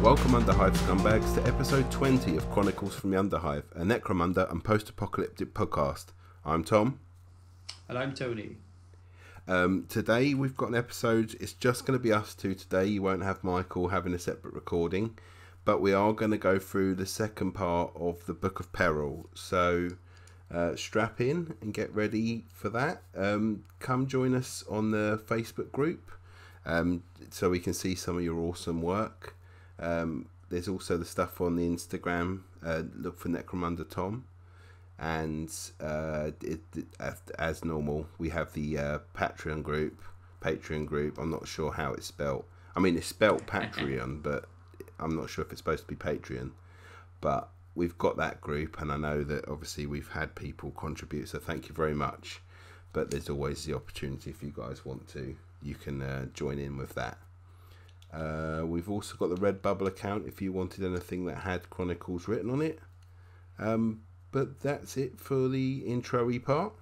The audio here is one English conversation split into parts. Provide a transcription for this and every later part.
Welcome Underhive scumbags to episode 20 of Chronicles from the Underhive, a Necromunda and Post Apocalyptic podcast. I'm Tom. And I'm Tony. Today we've got an episode, it's just going to be us two today. You won't have Michael having a separate recording, but we are going to go through the second part of the Book of Peril. So strap in and get ready for that. Come join us on the Facebook group so we can see some of your awesome work. There's also the stuff on the Instagram. Look for Necromunda Tom, and as normal we have the Patreon group. I'm not sure how it's spelt. I mean, it's spelt Patreon, but I'm not sure if it's supposed to be Patreon. But we've got that group, and I know that obviously we've had people contribute, so thank you very much. But there's always the opportunity, if you guys want to, you can join in with that. We've also got the Redbubble account if you wanted anything that had Chronicles written on it. But that's it for the intro-y part.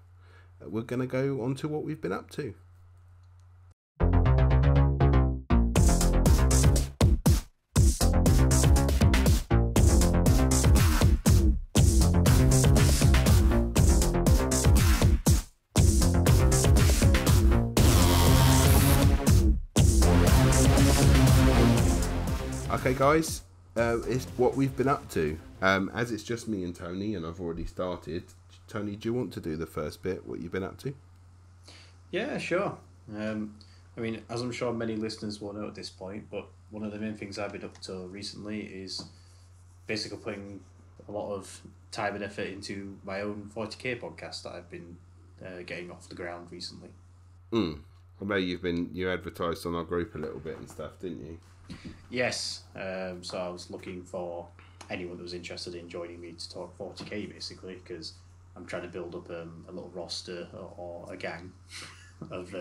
We're going to go on to what we've been up to. Okay guys, it's what we've been up to. As it's just me and Tony, and I've already started. Tony, do you want to do the first bit, what you've been up to? Yeah, sure. I mean, as I'm sure many listeners will know at this point, but one of the main things I've been up to recently is basically putting a lot of time and effort into my own 40k podcast that I've been getting off the ground recently. I know you advertised on our group a little bit and stuff, didn't you? Yes, so I was looking for anyone that was interested in joining me to talk 40k basically, because I'm trying to build up a little roster or a gang of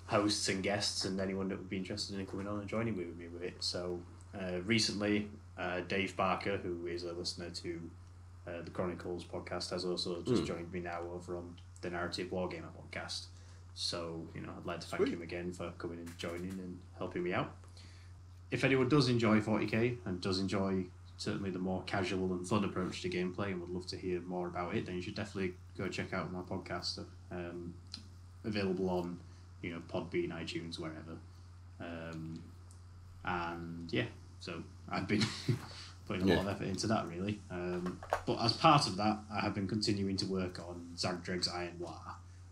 hosts and guests, and anyone that would be interested in coming on and joining me with it. So recently, Dave Barker, who is a listener to the Chronicles podcast, has also just joined me now over on the Narrative Wargamer podcast. So, I'd like to thank him again for coming and joining and helping me out. If anyone does enjoy 40k and does enjoy certainly the more casual and fun approach to gameplay and would love to hear more about it, then you should definitely go check out my podcast. Available on, Podbean, iTunes, wherever. And yeah, so I've been putting a lot of effort into that really. But as part of that, I have been continuing to work on Zagdreg's Iron War.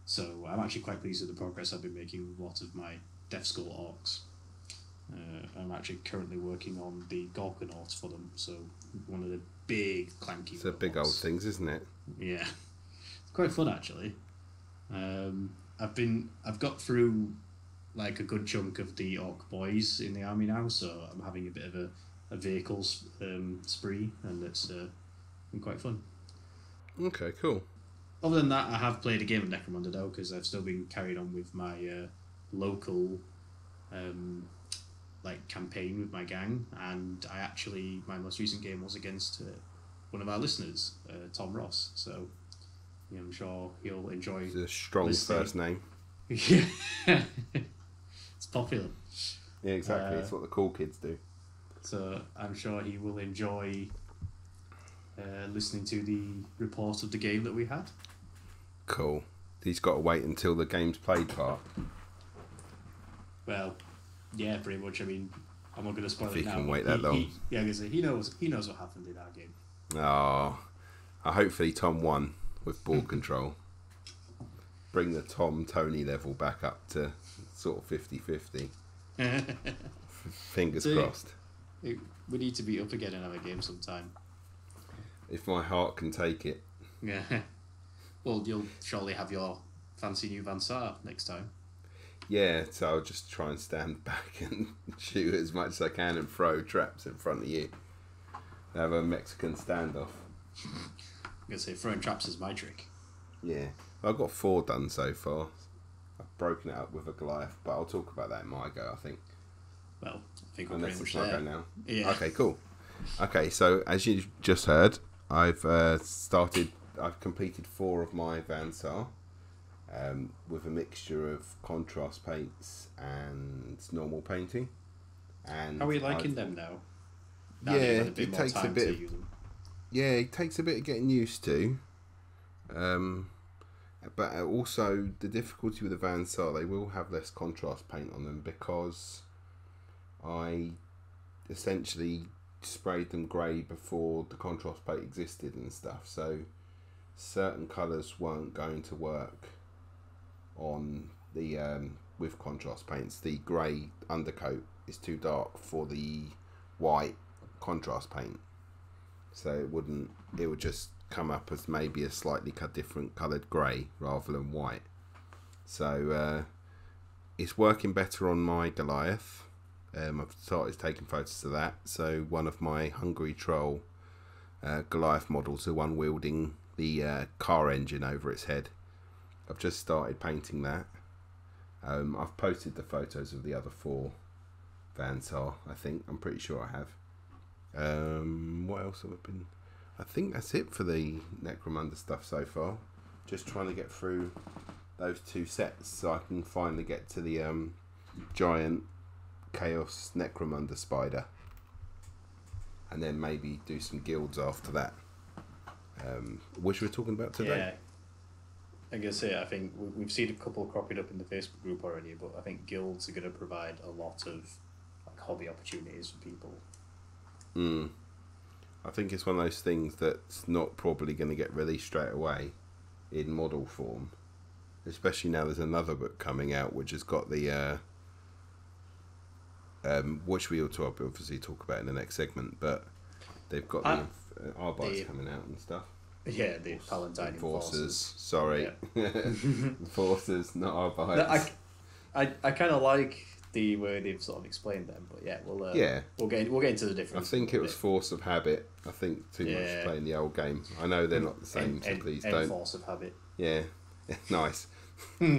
So I'm actually quite pleased with the progress I've been making with a lot of my Death Skull orcs. I'm actually currently working on the Gorkanaut for them, so one of the big clanky It's a big old things, isn't it? Yeah. It's quite fun actually. I've got through like a good chunk of the orc boys in the army now, so I'm having a bit of a vehicles spree, and it's been quite fun. Okay, cool. Other than that, I have played a game of Necromunda though, because I've still been carried on with my local campaign with my gang, and my most recent game was against one of our listeners, Tom Ross. So I'm sure he'll enjoy. It's a strong first name. Yeah, it's popular. Yeah, exactly. It's what the cool kids do. So I'm sure he will enjoy listening to the report of the game that we had. Cool. He's got to wait until the game's played part. Well, yeah, pretty much. I mean, I'm not going to spoil if it now. He can wait that long. Yeah, I'm going to say he knows what happened in our game. Oh, hopefully Tom won with ball control. Bring the Tony level back up to sort of 50-50. Fingers crossed. We need to be up again in our game sometime. If my heart can take it. Yeah. Well, you'll surely have your fancy new Van Sar next time. Yeah, so I'll just try and stand back and shoot as much as I can and throw traps in front of you. Have a Mexican standoff. I'm going to say throwing traps is my trick. Yeah. I've got 4 done so far. I've broken it up with a Goliath, but I'll talk about that in my go, I think. Well, I think we're Unless pretty it's much my there. go now. Yeah. Okay, cool. Okay, so as you just heard, I've completed 4 of my Van Sar. with a mixture of contrast paints and normal painting. And how are you liking them now? Yeah, it takes a bit. Yeah, it takes a bit of getting used to. But also the difficulty with the Van Sar, they will have less contrast paint on them because I essentially sprayed them grey before the contrast paint existed and stuff. So certain colours weren't going to work on the with contrast paints. The grey undercoat is too dark for the white contrast paint, so it would just come up as maybe a slightly different coloured grey rather than white. So it's working better on my Goliath. I've started taking photos of that. So one of my Hungry Troll Goliath models, the one wielding the car engine over its head, I've just started painting that. I've posted the photos of the other 4 Vansar, I'm pretty sure I have. What else have I been... I think that's it for the Necromunda stuff so far. Just trying to get through those 2 sets so I can finally get to the giant Chaos Necromunda spider. And then maybe do some guilds after that. Which we're talking about today. Yeah. I guess I think we've seen a couple cropping up in the Facebook group already, but I think guilds are going to provide a lot of like hobby opportunities for people. I think it's one of those things that's not probably going to get released straight away in model form, especially now there's another book coming out which has got the which we ought to obviously talk about in the next segment, but they've got the Arbites coming out and stuff. Yeah, the Palatine Enforcers. Sorry. Yeah. Enforcers, not Arbites. I kind of like the way they've sort of explained them, but yeah, we'll get into the difference. I think it was force of habit. I think too much playing the old game. I know they're not the same, so please don't. Force of habit. Yeah, nice. But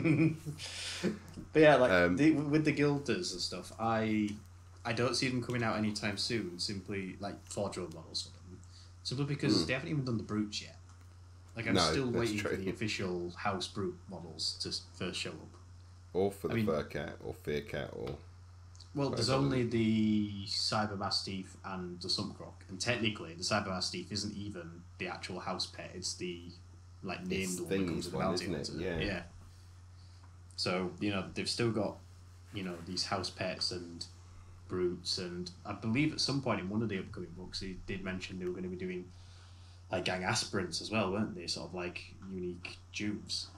yeah, like with the guilders and stuff, I don't see them coming out anytime soon. Simply like 4-drone models for them, simply because they haven't even done the brutes yet. Like I'm still waiting for the official House Brute models to first show up. Or for the Fur Cat or Fear Cat or... Well, there's only the Cyber Mastiff and the Sumpcroc, and technically the Cyber Mastiff isn't even the actual house pet, it's the named one that comes with the bounty hunter. Yeah. So, they've still got, these house pets and brutes, and I believe at some point in one of the upcoming books he did mention they were going to be doing gang aspirants as well, weren't they? Sort of unique dupes.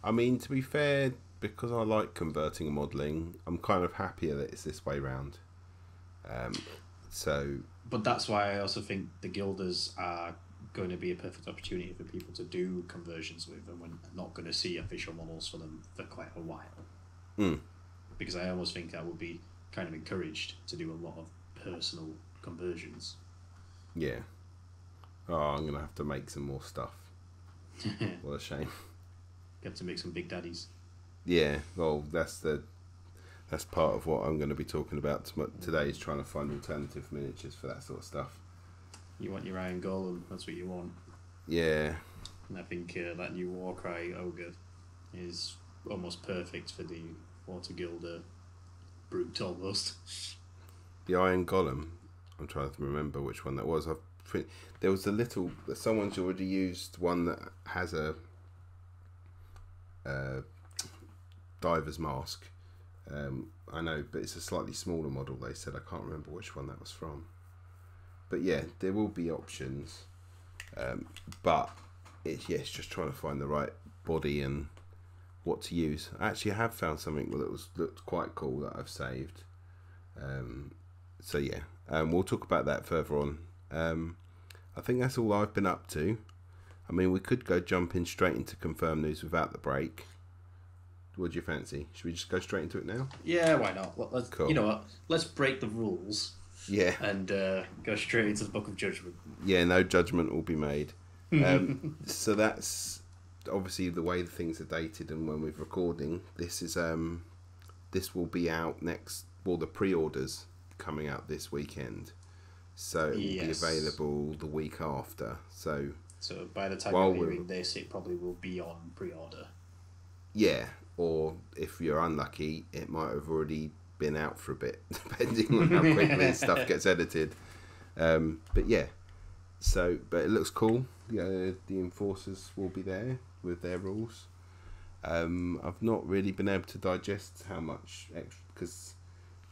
I mean, to be fair, because I like converting and modelling, I'm kind of happier that it's this way round. But that's why I also think the guilders are going to be a perfect opportunity for people to do conversions with, and we're not going to see official models for them for quite a while. Because I almost think I would be kind of encouraged to do a lot of personal conversions. Yeah. Oh, I'm going to have to make some more stuff. What a shame. Get to make some big daddies. Yeah, well, that's part of what I'm going to be talking about today, is trying to find alternative miniatures for that sort of stuff. You want your Iron Golem, that's what you want. Yeah. And I think that new Warcry Ogre is almost perfect for the Water Guilder brute almost. The Iron Golem, I'm trying to remember which one that was. There was someone's already used one that has a diver's mask. I know, but it's a slightly smaller model, they said. I can't remember which one that was from. But yeah, there will be options. But it's just trying to find the right body and what to use. I have found something that looked quite cool that I've saved. So yeah, we'll talk about that further on. I think that's all I've been up to. I mean, we could go jumping straight into confirmed news without the break. What do you fancy? Should we just go straight into it now? Yeah, why not? Cool. You know what? Let's break the rules. Yeah. And go straight into the Book of Judgment. Yeah, no judgment will be made. So that's obviously the way the things are dated and when we're recording. This will be out next. Well, the pre-orders coming out this weekend, so it will be available the week after. So by the time you're hearing this, it probably will be on pre-order. Yeah, or if you're unlucky, it might have already been out for a bit, depending on how quickly stuff gets edited. But yeah, but it looks cool. The enforcers will be there with their rules. I've not really been able to digest how much extra, because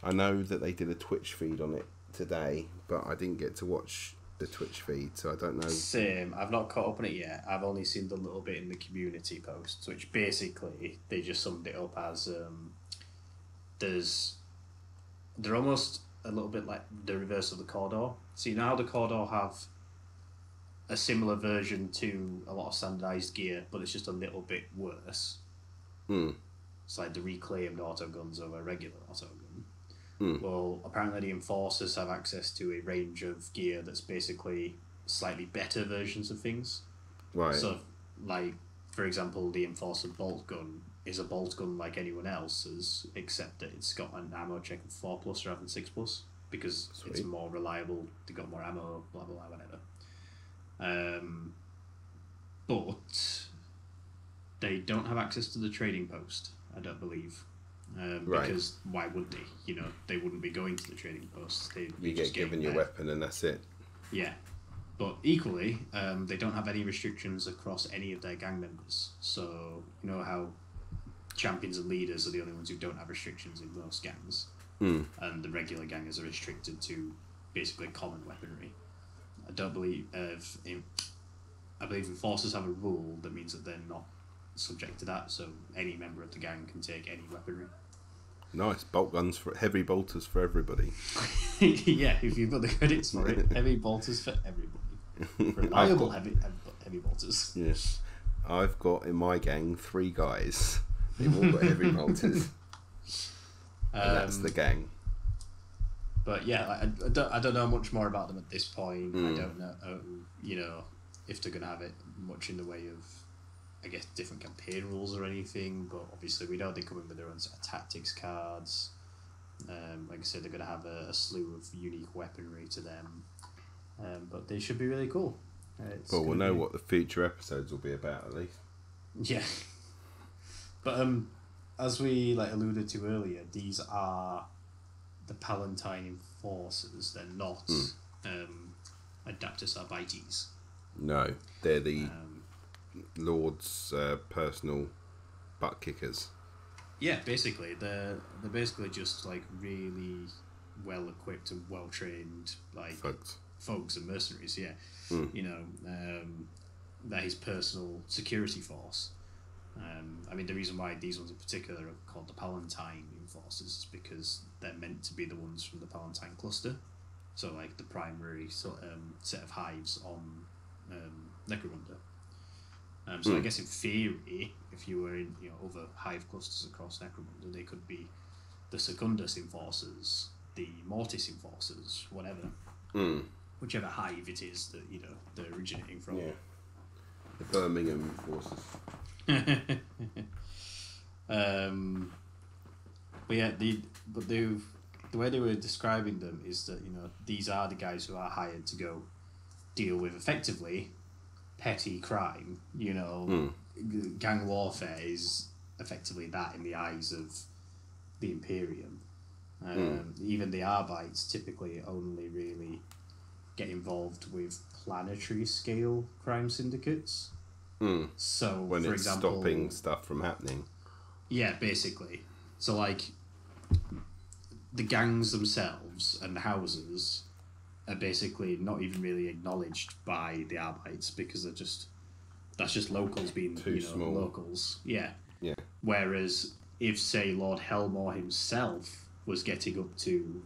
I know that they did a Twitch feed on it today, but I didn't get to watch the Twitch feed, so I don't know. Same. I've not caught up on it yet. I've only seen the little bit in the community posts, which basically they just summed it up as they're almost a little bit like the reverse of the Cawdor. So you know how the Cawdor have a similar version to a lot of standardized gear, but it's just a little bit worse. It's like the reclaimed autoguns over a regular autogun. Well, apparently the Enforcers have access to a range of gear that's basically slightly better versions of things. Right. So, like, for example, the Enforcer bolt gun is a bolt gun like anyone else's, except that it's got an ammo check of 4+ rather than 6+, because it's more reliable, they got more ammo, blah, blah, blah, whatever. But they don't have access to the trading post, I don't believe. Because why would they? You know, they wouldn't be going to the trading post. You get given your weapon and that's it. Yeah. But equally, they don't have any restrictions across any of their gang members. So, you know how champions and leaders are the only ones who don't have restrictions in most gangs. And the regular gangers are restricted to basically common weaponry. I don't believe... I believe enforcers have a rule that means that they're not subject to that, so any member of the gang can take any weaponry. Nice. Bolt guns, for heavy bolters for everybody. Yeah, if you've got the credits for it. Heavy bolters for everybody. Reliable heavy bolters. Yes. I've got in my gang 3 guys. They've all got heavy bolters. And that's the gang. But yeah, I don't know much more about them at this point. I don't know, if they're going to have it much in the way of, I guess, different campaign rules or anything, but obviously we know they come in with their own set of tactics cards. Like I said, they're going to have a slew of unique weaponry to them, but they should be really cool. Well, we'll know what the future episodes will be about, at least. Yeah. But as we alluded to earlier, these are the Palatine Enforcers. They're not Adaptus Arbites. No, they're the Lord's personal butt kickers. Yeah, basically, they're basically just really well equipped and well trained thugs and mercenaries. Yeah, they're his personal security force. I mean, the reason why these ones in particular are called the Palatine Enforcers is because they're meant to be the ones from the Palatine cluster. So, the primary set of hives on Necromunda. So I guess in theory, if you were in other hive clusters across Necromunda, they could be the Secundus Enforcers, the Mortis Enforcers, whatever. Whichever hive it is that they're originating from. Yeah. The Birmingham Enforcers. But yeah, the way they were describing them is that these are the guys who are hired to go deal with effectively petty crime. Gang warfare is effectively that in the eyes of the Imperium. Even the Arbites typically only really get involved with planetary scale crime syndicates. So, when for it's example, stopping stuff from happening. Yeah, basically. So, the gangs themselves and the houses are basically not even really acknowledged by the Arbites because that's just locals being too small. Locals. Yeah. Yeah. Whereas if, say, Lord Helmore himself was getting up to,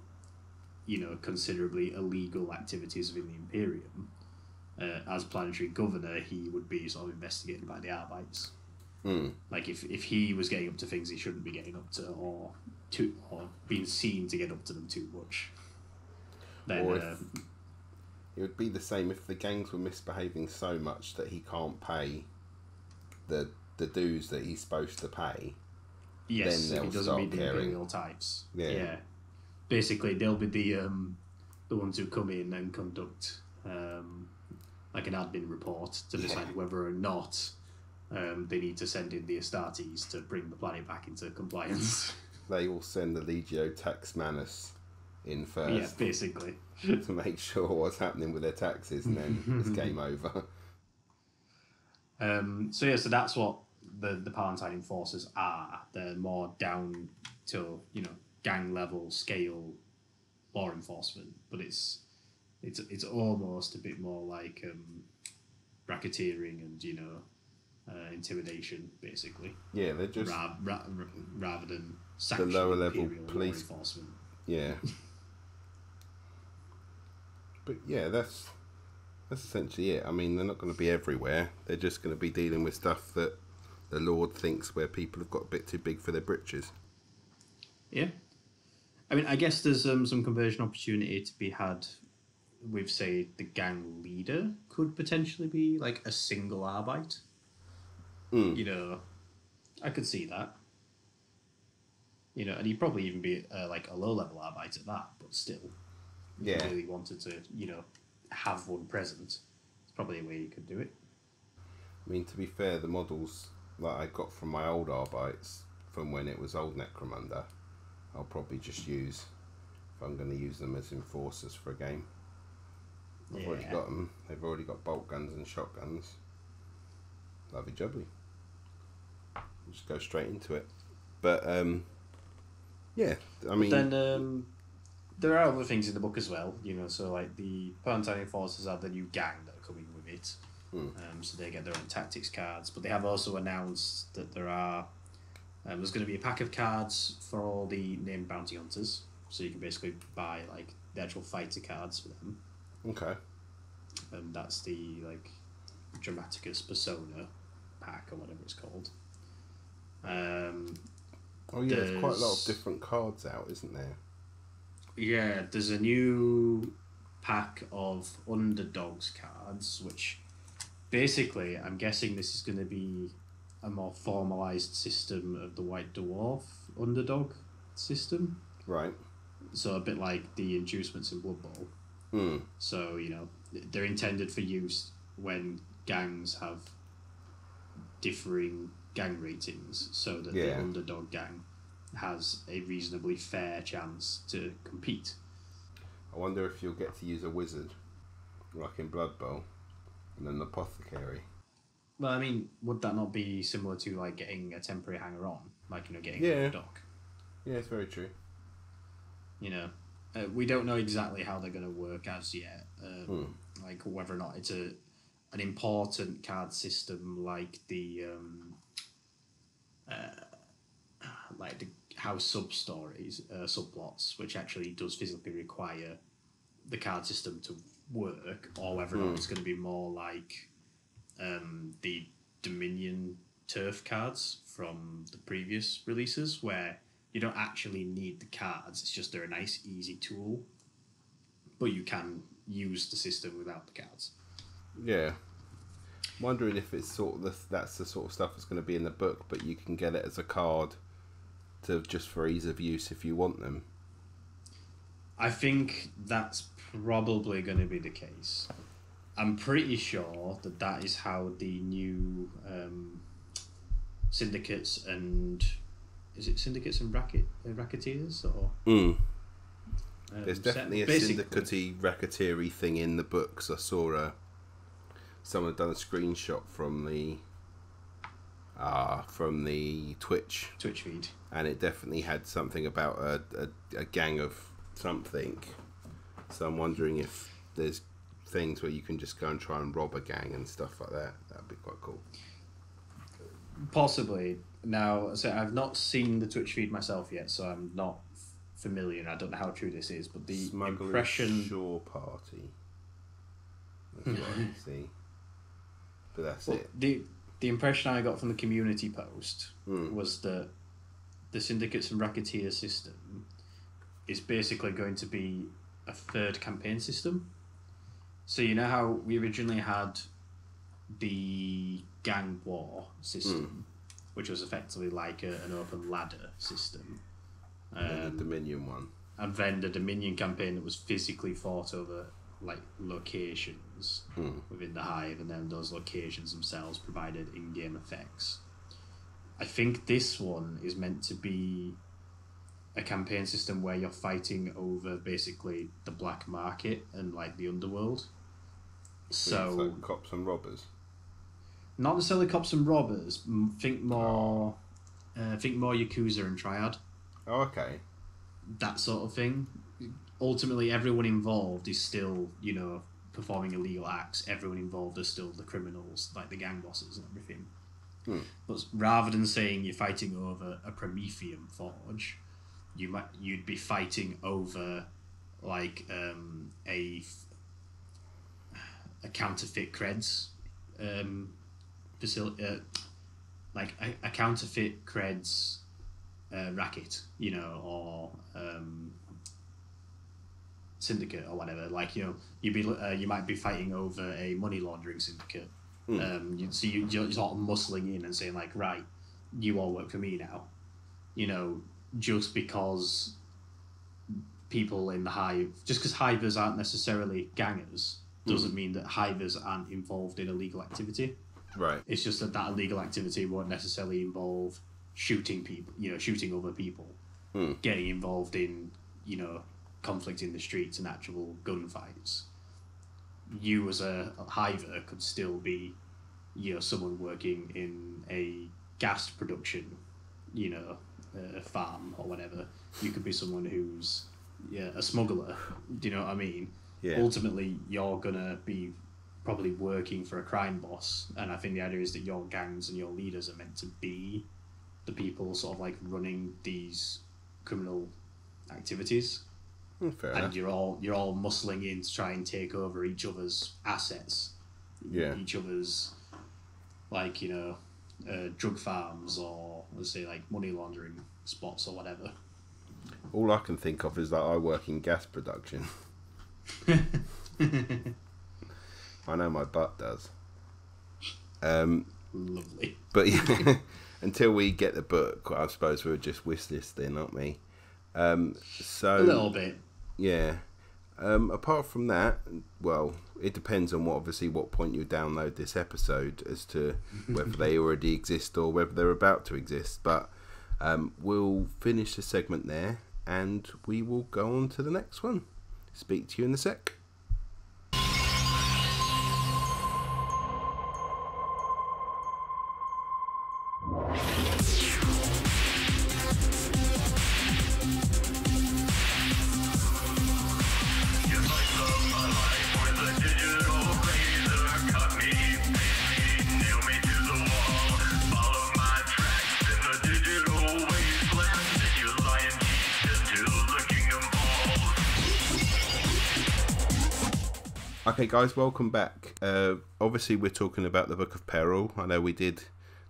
considerably illegal activities within the Imperium, as planetary governor, he would be sort of investigated by the Arbites. If he was getting up to things he shouldn't be getting up to, or being seen to get up to them too much, then it would be the same if the gangs were misbehaving so much that he can't pay the dues that he's supposed to pay. Yes, then if he doesn't meet the imperial types. Yeah. Basically, they'll be the ones who come in and conduct an admin report to decide whether or not they need to send in the Astartes to bring the planet back into compliance. they all send the Legio Tax Manus in first. Yeah, basically. To make sure what's happening with their taxes, and then it's game over. So that's what the Palatine Enforcers are. They're more down to, gang level scale law enforcement, but it's almost a bit more like racketeering and intimidation, basically. Yeah, they're just rather than the lower level police law enforcement. Yeah. But yeah, that's essentially it. I mean, they're not going to be everywhere. They're just going to be dealing with stuff that the Lord thinks where people have got a bit too big for their britches. Yeah. I mean, I guess there's some conversion opportunity to be had with, say, the gang leader could potentially be like a single Arbite. I could see that. And he'd probably even be like a low-level Arbite at that, but still. Yeah. If you really wanted to, have one present, it's probably a way you could do it. I mean, to be fair, the models that I got from my old Arbites, from when it was old Necromunda, I'll probably just use, if I'm going to use them as enforcers for a game. I've already got them. They've already got bolt guns and shotguns. Lovely jubbly. Just go straight into it. But, yeah, I mean... But then, there are other things in the book as well, so like the Palatine Enforcers are the new gang that are coming with it. So they get their own tactics cards, but they have also announced that there's going to be a pack of cards for all the named bounty hunters, so you can basically buy like the actual fighter cards for them. Okay. And that's the like Dramaticus Persona pack or whatever it's called. There's quite a lot of different cards out, isn't there? Yeah, there's a new pack of Underdogs cards, which basically, I'm guessing this is going to be a more formalised system of the White Dwarf Underdog system. Right. So a bit like the inducements in Blood Bowl. So, they're intended for use when gangs have differing gang ratings, so that the Underdog gang has a reasonably fair chance to compete. I wonder if you'll get to use a wizard, like in Blood Bowl, and an apothecary. Well, I mean, would that not be similar to like getting a temporary hanger-on, like getting a dock? Yeah, it's very true. We don't know exactly how they're going to work as yet. Like whether or not it's an important card system like the house sub-stories, subplots, which actually does physically require the card system to work, or whether or not it's going to be more like the Dominion turf cards from the previous releases, where you don't actually need the cards, it's just they're a nice, easy tool, but you can use the system without the cards. Yeah. I'm wondering if it's that's the sort of stuff that's going to be in the book, but you can get it as a card just for ease of use if you want them. I think that's probably going to be the case. I'm pretty sure that is how the new syndicates and... Is it syndicates and racketeers? Or there's definitely a syndicate-y, racketeer-y thing in the books. I saw someone had done a screenshot from the Twitch feed, and it definitely had something about a gang of something. So I'm wondering if there's things where you can just go and try and rob a gang and stuff like that. That'd be quite cool. Possibly. Now, so I've not seen the Twitch feed myself yet, so I'm not familiar, and I don't know how true this is, but the Smuggler's impression... Shore Party. That's what I can see. But that's it. The impression I got from the community post was that the Syndicates and Racketeer system is basically going to be a third campaign system. So you know how we originally had the gang war system, which was effectively like an open ladder system. And the Dominion one. And then the Dominion campaign that was physically fought over like locations within the Hive, and then those locations themselves provided in-game effects. I think this one is meant to be a campaign system where you're fighting over basically the black market and like the underworld. So it's like cops and robbers. Not necessarily cops and robbers. Think more Yakuza and Triad. Oh, okay. That sort of thing. Ultimately, everyone involved is still, performing illegal acts. Everyone involved are still the criminals, like the gang bosses and everything. But rather than saying you're fighting over a Promethean forge, you'd be fighting over like a counterfeit creds facility, like a counterfeit creds racket, or syndicate or whatever. Like you might be fighting over a money laundering syndicate. You're sort of muscling in and saying like, right, you all work for me now. Just because people in the hive, just because hivers aren't necessarily gangers, doesn't mean that hivers aren't involved in illegal activity. Right. It's just that illegal activity won't necessarily involve shooting people, shooting other people, getting involved in, conflict in the streets and actual gunfights. You as a hiver could still be, someone working in a gas production, farm or whatever. You could be someone who's a smuggler. Do you know what I mean? Yeah. Ultimately, you're gonna be probably working for a crime boss, and I think the idea is that your gangs and your leaders are meant to be the people sort of like running these criminal activities. Fair and enough. you're all muscling in to try and take over each other's assets. Yeah. Each other's like drug farms, or let's say like money laundering spots or whatever. All I can think of is that I work in gas production. I know my butt does. Lovely. But yeah, until we get the book, I suppose we're just wish listing, aren't we? So A little bit. Yeah. Apart from that, well, it depends on what point you download this episode as to whether they already exist or whether they're about to exist. But we'll finish the segment there and we will go on to the next one. Speak to you in a sec. Okay guys, welcome back. Obviously we're talking about the Book of Peril. I know we did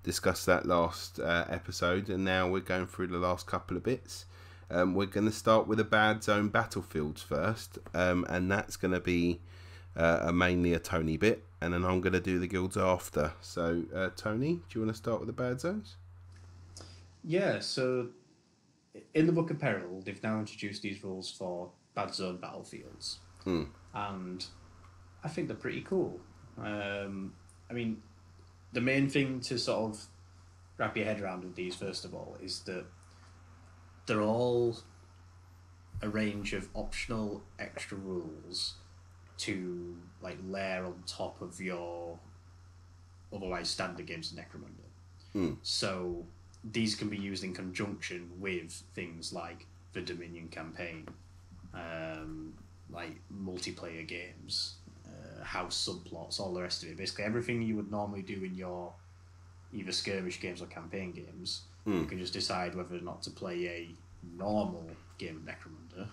discuss that last episode, and now we're going through the last couple of bits. We're going to start with the Bad Zone Battlefields first, and that's going to be mainly a Tony bit, and then I'm going to do the guilds after. So Tony, do you want to start with the Bad Zones? Yeah, so in the Book of Peril, they've now introduced these rules for Bad Zone Battlefields. And I think they're pretty cool. I mean, the main thing to sort of wrap your head around with these, first of all, is that they're all a range of optional extra rules to like layer on top of your otherwise standard games of Necromunda. So these can be used in conjunction with things like the Dominion campaign, like multiplayer games, house subplots, all the rest of it. Basically everything you would normally do in your either skirmish games or campaign games, you can just decide whether or not to play a normal game of Necromunda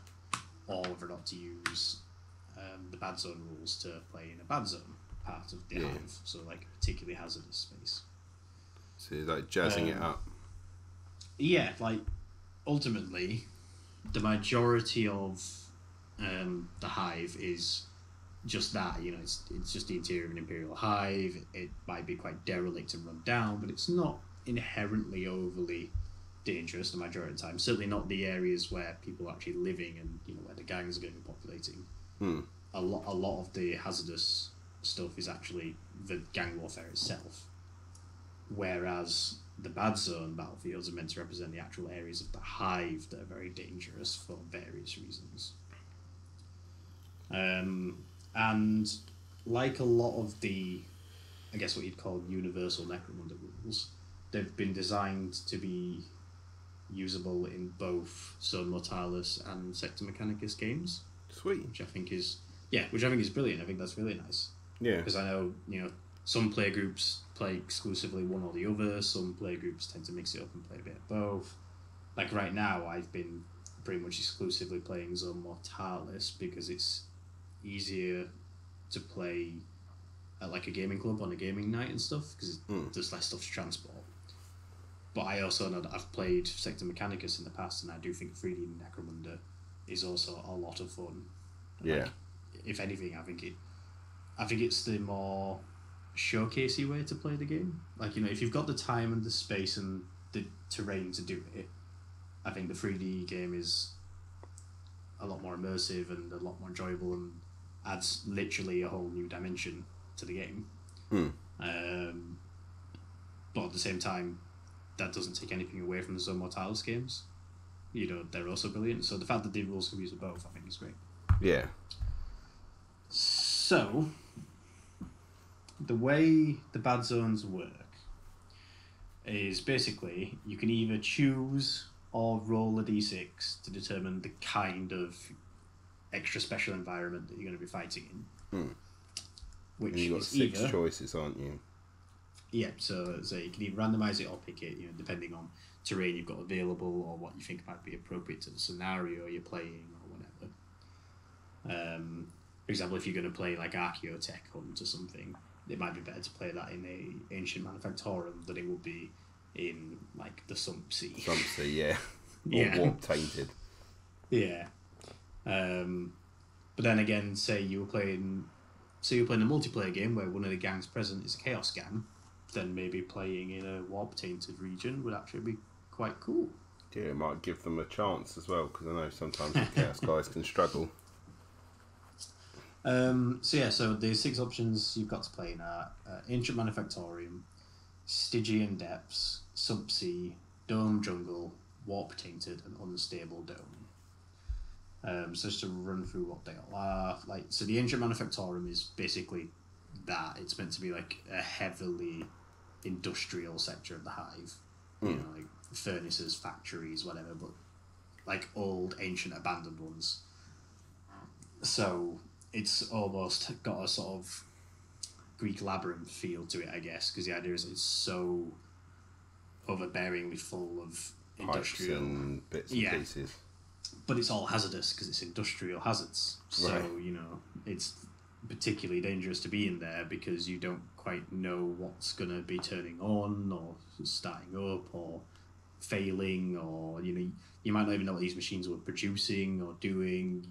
or whether or not to use the Bad Zone rules to play in a Bad Zone part of the Hive, so like a particularly hazardous space. So you're like jazzing it up. Yeah, like ultimately the majority of the Hive is just that, it's just the interior of an Imperial Hive. It might be quite derelict and run down, but it's not inherently overly dangerous the majority of the time. Certainly not the areas where people are actually living and where the gangs are going to be populating. A lot of the hazardous stuff is actually the gang warfare itself. Whereas the bad zone battlefields are meant to represent the actual areas of the hive that are very dangerous for various reasons. And like a lot of the, I guess what you'd call universal Necromunda rules, they've been designed to be usable in both Zone Mortalis and Sector Mechanicus games. Sweet. Which I think is brilliant. I think that's really nice. Yeah. Because I know, some player groups play exclusively one or the other, some player groups tend to mix it up and play a bit of both. Like right now, I've been pretty much exclusively playing Zone Mortalis because it's easier to play at like a gaming club on a gaming night and stuff, because there's less stuff to transport. But I also know that I've played Sector Mechanicus in the past, and I do think 3D Necromunda is also a lot of fun. Yeah. Like, if anything, I think it's the more showcasey way to play the game. Like, if you've got the time and the space and the terrain to do it, I think the 3D game is a lot more immersive and a lot more enjoyable and adds literally a whole new dimension to the game. But at the same time, that doesn't take anything away from the Zone Mortalis games. They're also brilliant. So the fact that the rules can be used for both, I think, is great. Yeah. So, the way the bad zones work is basically you can either choose or roll a d6 to determine the kind of extra special environment that you're going to be fighting in. Which and you've got is 6 either, choices, aren't you? Yeah, so you can either randomise it or pick it, depending on terrain you've got available or what you think might be appropriate to the scenario you're playing or whatever. For example, if you're going to play like Archaeotech Hunt or something, it might be better to play that in a Ancient Manufactorum than it would be in like the Sump Sea. Sump Sea, yeah. Yeah. Or Warp Tainted. Yeah. But then again, say you're playing a multiplayer game where one of the gangs present is a Chaos Gang, then maybe playing in a Warp Tainted region would actually be quite cool. Yeah, it might give them a chance as well, because I know sometimes the Chaos guys can struggle. So the 6 options you've got to play in are Ancient Manufactorium, Stygian Depths, Subsea, Dome Jungle, Warp Tainted, and Unstable Dome. So just to run through what they all are. So the Ancient Manufactorium is basically that. It's meant to be like a heavily industrial sector of the hive. Like furnaces, factories, whatever, but like old, ancient, abandoned ones. So it's almost got a sort of Greek labyrinth feel to it, I guess, because the idea is it's so overbearingly full of industrial pipes and bits and pieces. But it's all hazardous because it's industrial hazards. So, right. It's particularly dangerous to be in there because you don't quite know what's going to be turning on or starting up or failing, or, you might not even know what these machines were producing or doing.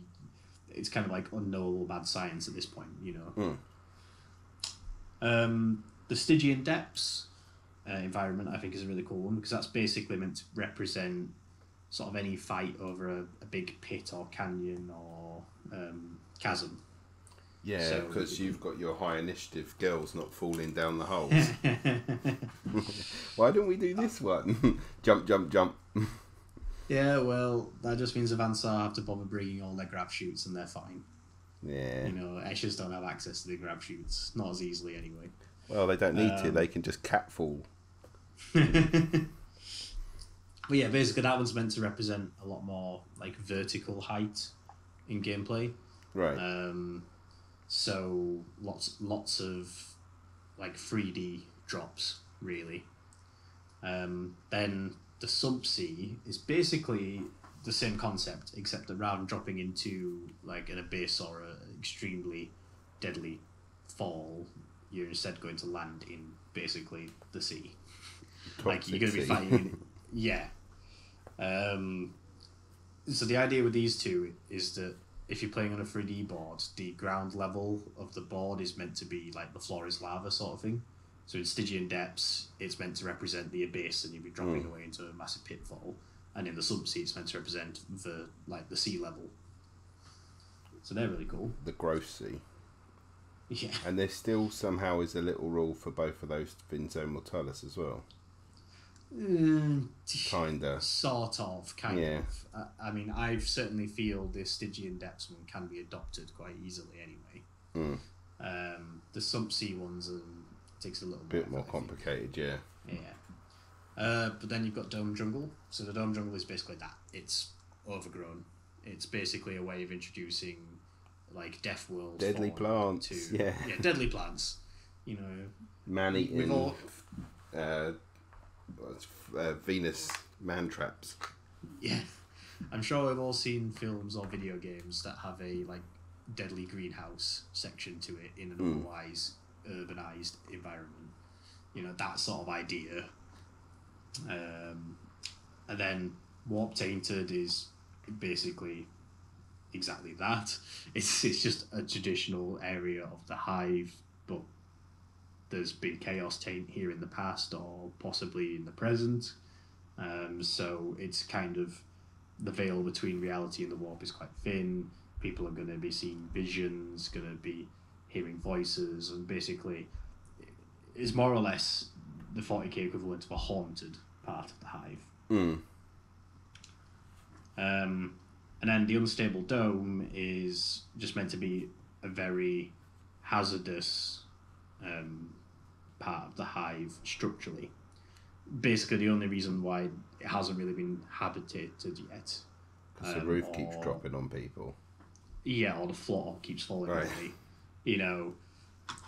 It's kind of like unknowable bad science at this point, The Stygian Depths environment, I think, is a really cool one because that's basically meant to represent sort of any fight over a big pit or canyon or chasm. Yeah, because you've got your high initiative girls not falling down the holes. Why don't we do this one? Jump, jump, jump. Yeah, well, that just means Avansar have to bother bringing all their grab chutes and they're fine. Yeah. Eshers don't have access to the grab chutes, not as easily anyway. Well, they don't need to, they can just catfall. But yeah, basically that one's meant to represent a lot more like vertical height in gameplay. Right. So lots of like 3D drops, really. Then the Subsea is basically the same concept, except that rather than dropping into like an abyss or an extremely deadly fall, you're instead going to land in basically the sea. Like you're going to be fighting. Yeah. So the idea with these two is that if you're playing on a 3D board, the ground level of the board is meant to be like the floor is lava sort of thing. So in Stygian Depths, it's meant to represent the abyss, and you'll be dropping away into a massive pitfall. And in the Subsea, it's meant to represent the sea level. So they're really cool. The gross sea. Yeah. And there still somehow is a little rule for both of those in Zone Mortalis as well. Kinda. Sort of, kind Yeah. of. I mean, I certainly feel the Stygian Depths one can be adopted quite easily anyway. The Sump Sea ones takes a little bit more complicated, yeah. Yeah. But then you've got Dome Jungle. So the Dome Jungle is basically that. It's overgrown. It's basically a way of introducing like death world deadly plants. Yeah, deadly plants. You know, man-eating Venus man traps. Yeah, I'm sure we've all seen films or video games that have a like deadly greenhouse section to it in an otherwise urbanized environment. You know, that sort of idea. And then Warp Tainted is basically exactly that. It's just a traditional area of the Hive, but there's been Chaos Taint here in the past or possibly in the present. So it's kind of the veil between reality and the warp is quite thin. People are going to be seeing visions, going to be hearing voices, and basically it's more or less the 40k equivalent of a haunted part of the Hive. And then the Unstable Dome is just meant to be a very hazardous part of the Hive structurally. Basically, the only reason why it hasn't really been habitated yet. Because the roof keeps dropping on people. Yeah, or the floor keeps falling right. away. You know,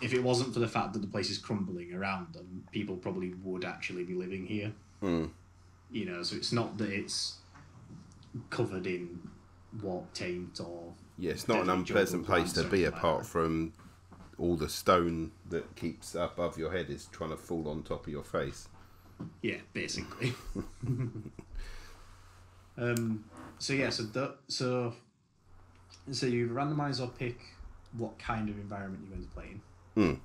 if it wasn't for the fact that the place is crumbling around them, people probably would actually be living here. You know, so it's not that it's covered in warp taint or... Yeah, it's not an unpleasant place to be apart from all the stone that keeps above your head is trying to fall on top of your face. Yeah, basically. So you randomise or pick what kind of environment you're going to play in.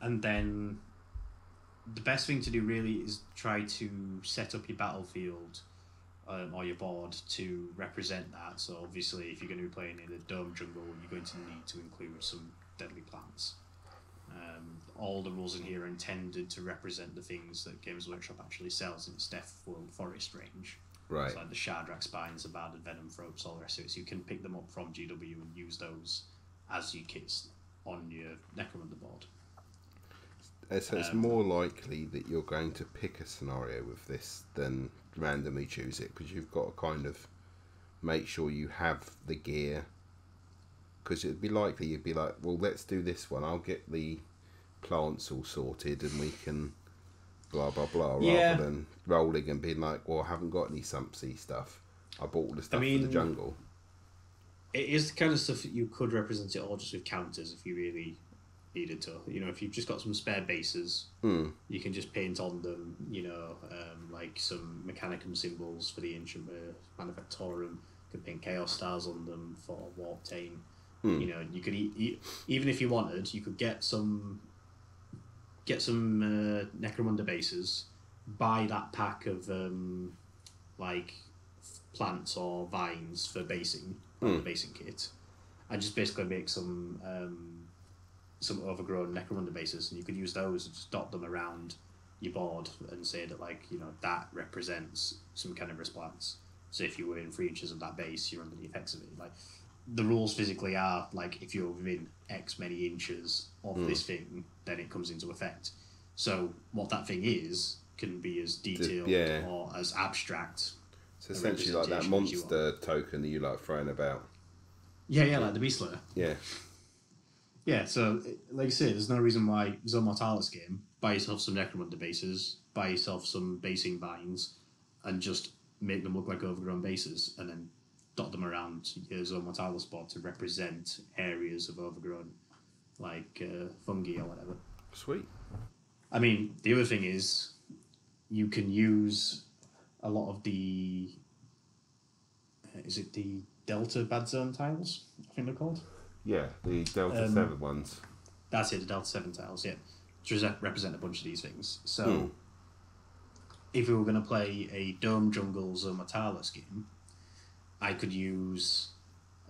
And then the best thing to do really is try to set up your battlefield or your board to represent that. So obviously if you're going to be playing in a dome jungle, you're going to need to include some deadly plants. All the rules in here are intended to represent the things that Games Workshop actually sells in its Death World Forest range. Right. So like the Shardrak Spines, the Barded Venom Thropes, all the rest of it. So you can pick them up from GW and use those as your kits on your Necromunda board. So it's more likely that you're going to pick a scenario with this than randomly choose it, because you've got to kind of make sure you have the gear. Because it'd be likely you'd be like, well, let's do this one. I'll get the plants all sorted and we can blah, blah, blah, rather than rolling and being like, well, I haven't got any Sumpsea stuff. I bought all the stuff for the jungle. It is the kind of stuff that you could represent it all just with counters if you really needed to. You know, if you've just got some spare bases, you can just paint on them, you know, like some Mechanicum symbols for the Ancient Manufactorum. You could paint Chaos Stars on them for Warp Taint. You know, you could even if you wanted, you could get some Necromunda bases, buy that pack of like plants or vines for basing, the basing kit, and just basically make some overgrown Necromunda bases, and you could use those and just dot them around your board and say that, like, you know, that represents some kind of response. So if you were in 3 inches of that base, you're under the effects of it. Like, the rules physically are, like, if you're within X many inches of this thing, then it comes into effect. So what that thing is can be as detailed or as abstract. It's essentially like that monster token that you like throwing about. Yeah, like the Beast Slayer. Yeah. Yeah, so, like I say, there's no reason why Zone Mortalis game, buy yourself some Necromunda bases, buy yourself some basing vines, and just make them look like overgrown bases, and then dot them around your Zone Mortalis board to represent areas of overgrown, like fungi or whatever. Sweet. I mean, the other thing is, you can use a lot of the... is it the Delta Bad Zone tiles? I think they're called. Yeah, the Delta 7 ones. That's it, the Delta 7 tiles, yeah. Which represent a bunch of these things. So, if we were going to play a Dome Jungle Zone Mortalis game, I could use,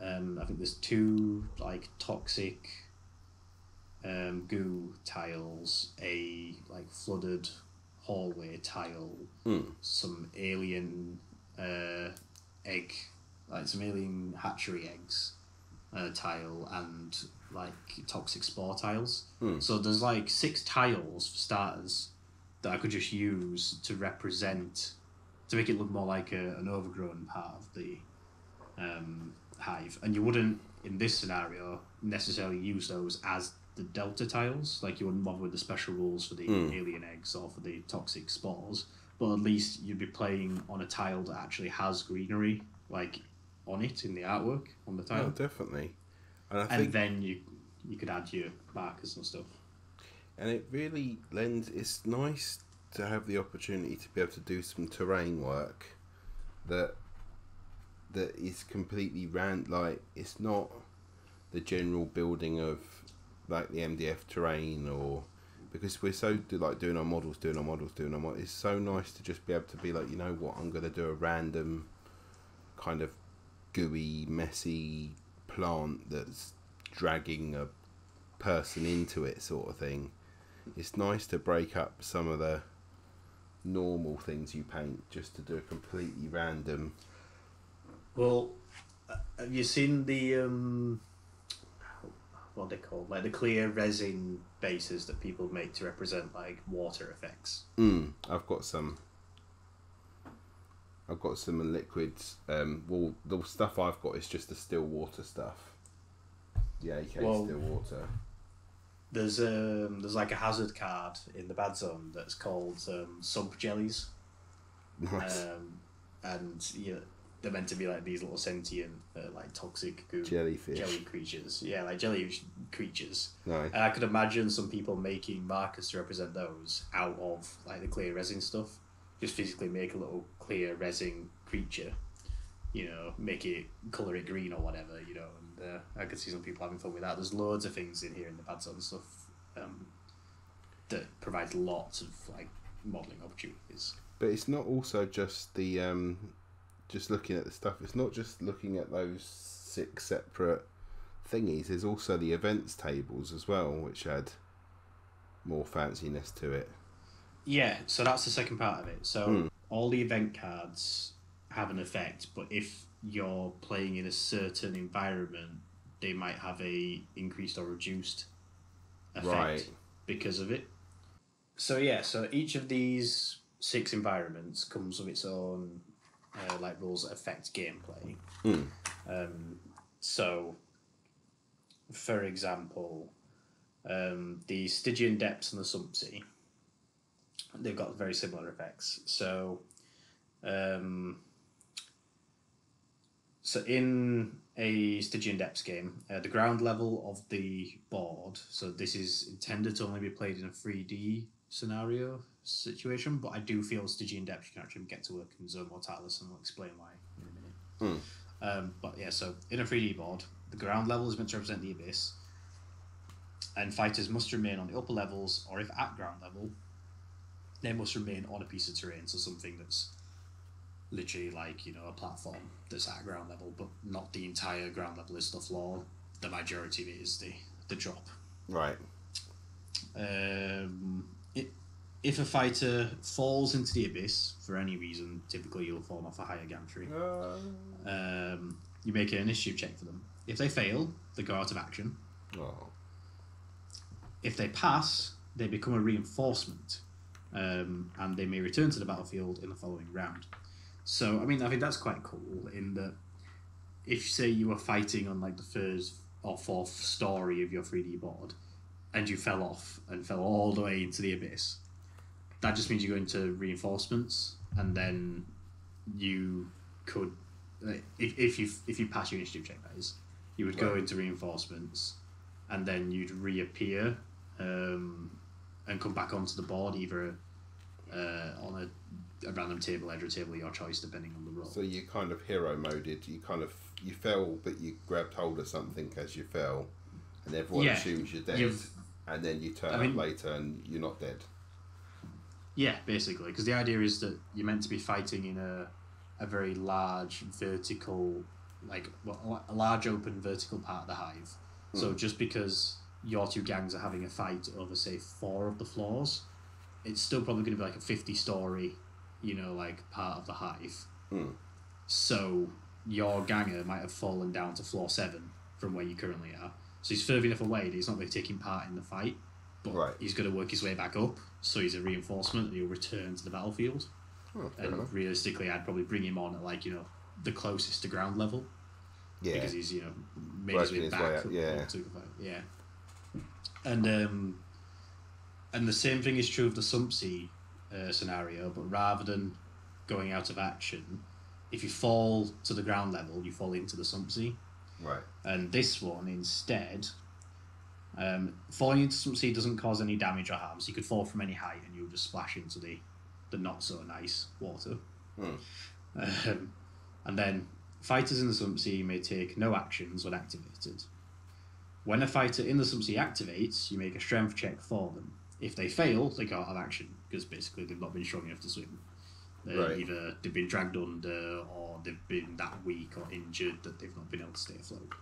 I think there's 2, like, toxic goo tiles, a, like, flooded hallway tile, Mm. some alien egg, like some alien hatchery eggs tile, and like toxic spore tiles. So there's like 6 tiles for starters that I could just use to represent, to make it look more like an overgrown part of the hive. And you wouldn't, in this scenario, necessarily use those as the delta tiles. Like you wouldn't bother with the special rules for the alien eggs or for the toxic spores, but at least you'd be playing on a tile that actually has greenery like on it in the artwork on the tile. Oh, definitely. And I And think, then you could add your markers and stuff. and it really lends. It's nice to have the opportunity to be able to do some terrain work that is completely like it's not the general building of like the MDF terrain, or because we're so like doing our models. It's so nice to just be able to be like, you know what, I'm going to do a random kind of gooey, messy plant that's dragging a person into it, sort of thing. It's nice to break up some of the normal things you paint just to do a completely random. Well, have you seen the what are they called, like the clear resin bases that people make to represent like water effects? I've got some liquids. Well, the stuff I've got is just the still water stuff. The AK still water. There's like a hazard card in the bad zone that's called sump jellies. Nice. And they're meant to be like these little sentient, like toxic goo Jellyfish. jelly creatures. Yeah, like jelly creatures. Nice. And I could imagine some people making markers to represent those out of like the clear resin stuff. Just physically make a little clear resin creature, make it, colour it green or whatever, and I could see some people having fun with that. There's loads of things in here in the bad zone stuff that provides lots of like modelling opportunities. But it's not also just the just looking at the stuff. It's not just looking at those 6 separate thingies. There's also the events tables as well, which add more fanciness to it. Yeah, so that's the second part of it. So all the event cards have an effect, but if you're playing in a certain environment, they might have a increased or reduced effect because of it. So so each of these 6 environments comes with its own like rules that affect gameplay. So, for example, the Stygian Depths and the Sump Sea, they've got very similar effects. So, in a Stygian Depths game, the ground level of the board, so this is intended to only be played in a 3D scenario situation, but I do feel Stygian Depths you can actually get to work in Zone Mortalis, and I'll explain why in a minute. But yeah, so in a 3D board, the ground level is meant to represent the abyss, and fighters must remain on the upper levels, or if at ground level, they must remain on a piece of terrain, so something that's literally like, a platform that's at ground level, but not the entire ground level is the floor. The majority of it is the drop. Right. If a fighter falls into the abyss for any reason, typically you'll fall off a higher gantry. You make an initiative check for them. If they fail, they go out of action. Oh. If they pass, they become a reinforcement, and they may return to the battlefield in the following round. So, I think that's quite cool in that if, say, you were fighting on like the 3rd or 4th story of your 3D board and you fell off and fell all the way into the abyss, that just means you go into reinforcements, and then you could, if you pass your initiative check, that is, you would go into reinforcements, and then you'd reappear and come back onto the board, either on a random table, edge, or table of your choice, depending on the role. So you kind of hero moded. You fell, but you grabbed hold of something as you fell, and everyone assumes you're dead, and then you turn up later and you're not dead. Yeah, basically, because the idea is that you're meant to be fighting in a very large vertical, a large open vertical part of the hive. So just because your 2 gangs are having a fight over, say, 4 of the floors, it's still probably going to be like a 50-story, like part of the hive. So your ganger might have fallen down to floor 7 from where you currently are. So he's further enough away that he's not really taking part in the fight, but he's going to work his way back up. So he's a reinforcement and he'll return to the battlefield. And realistically, I'd probably bring him on at like, the closest to ground level. Yeah. Because he's, made his way back. Yeah. And the same thing is true of the Sumpsea scenario, but rather than going out of action, if you fall to the ground level, you fall into the Sumpsea. Right. And this one, instead, falling into Sumpsea doesn't cause any damage or harm, so you could fall from any height and you'll just splash into the not-so-nice water. And then, fighters in the Sumpsea may take no actions when activated. When a fighter in the Sumpsea activates, you make a strength check for them. If they fail, they go out of action, because basically they've not been strong enough to swim. Either they've been dragged under, or they've been that weak or injured that they've not been able to stay afloat.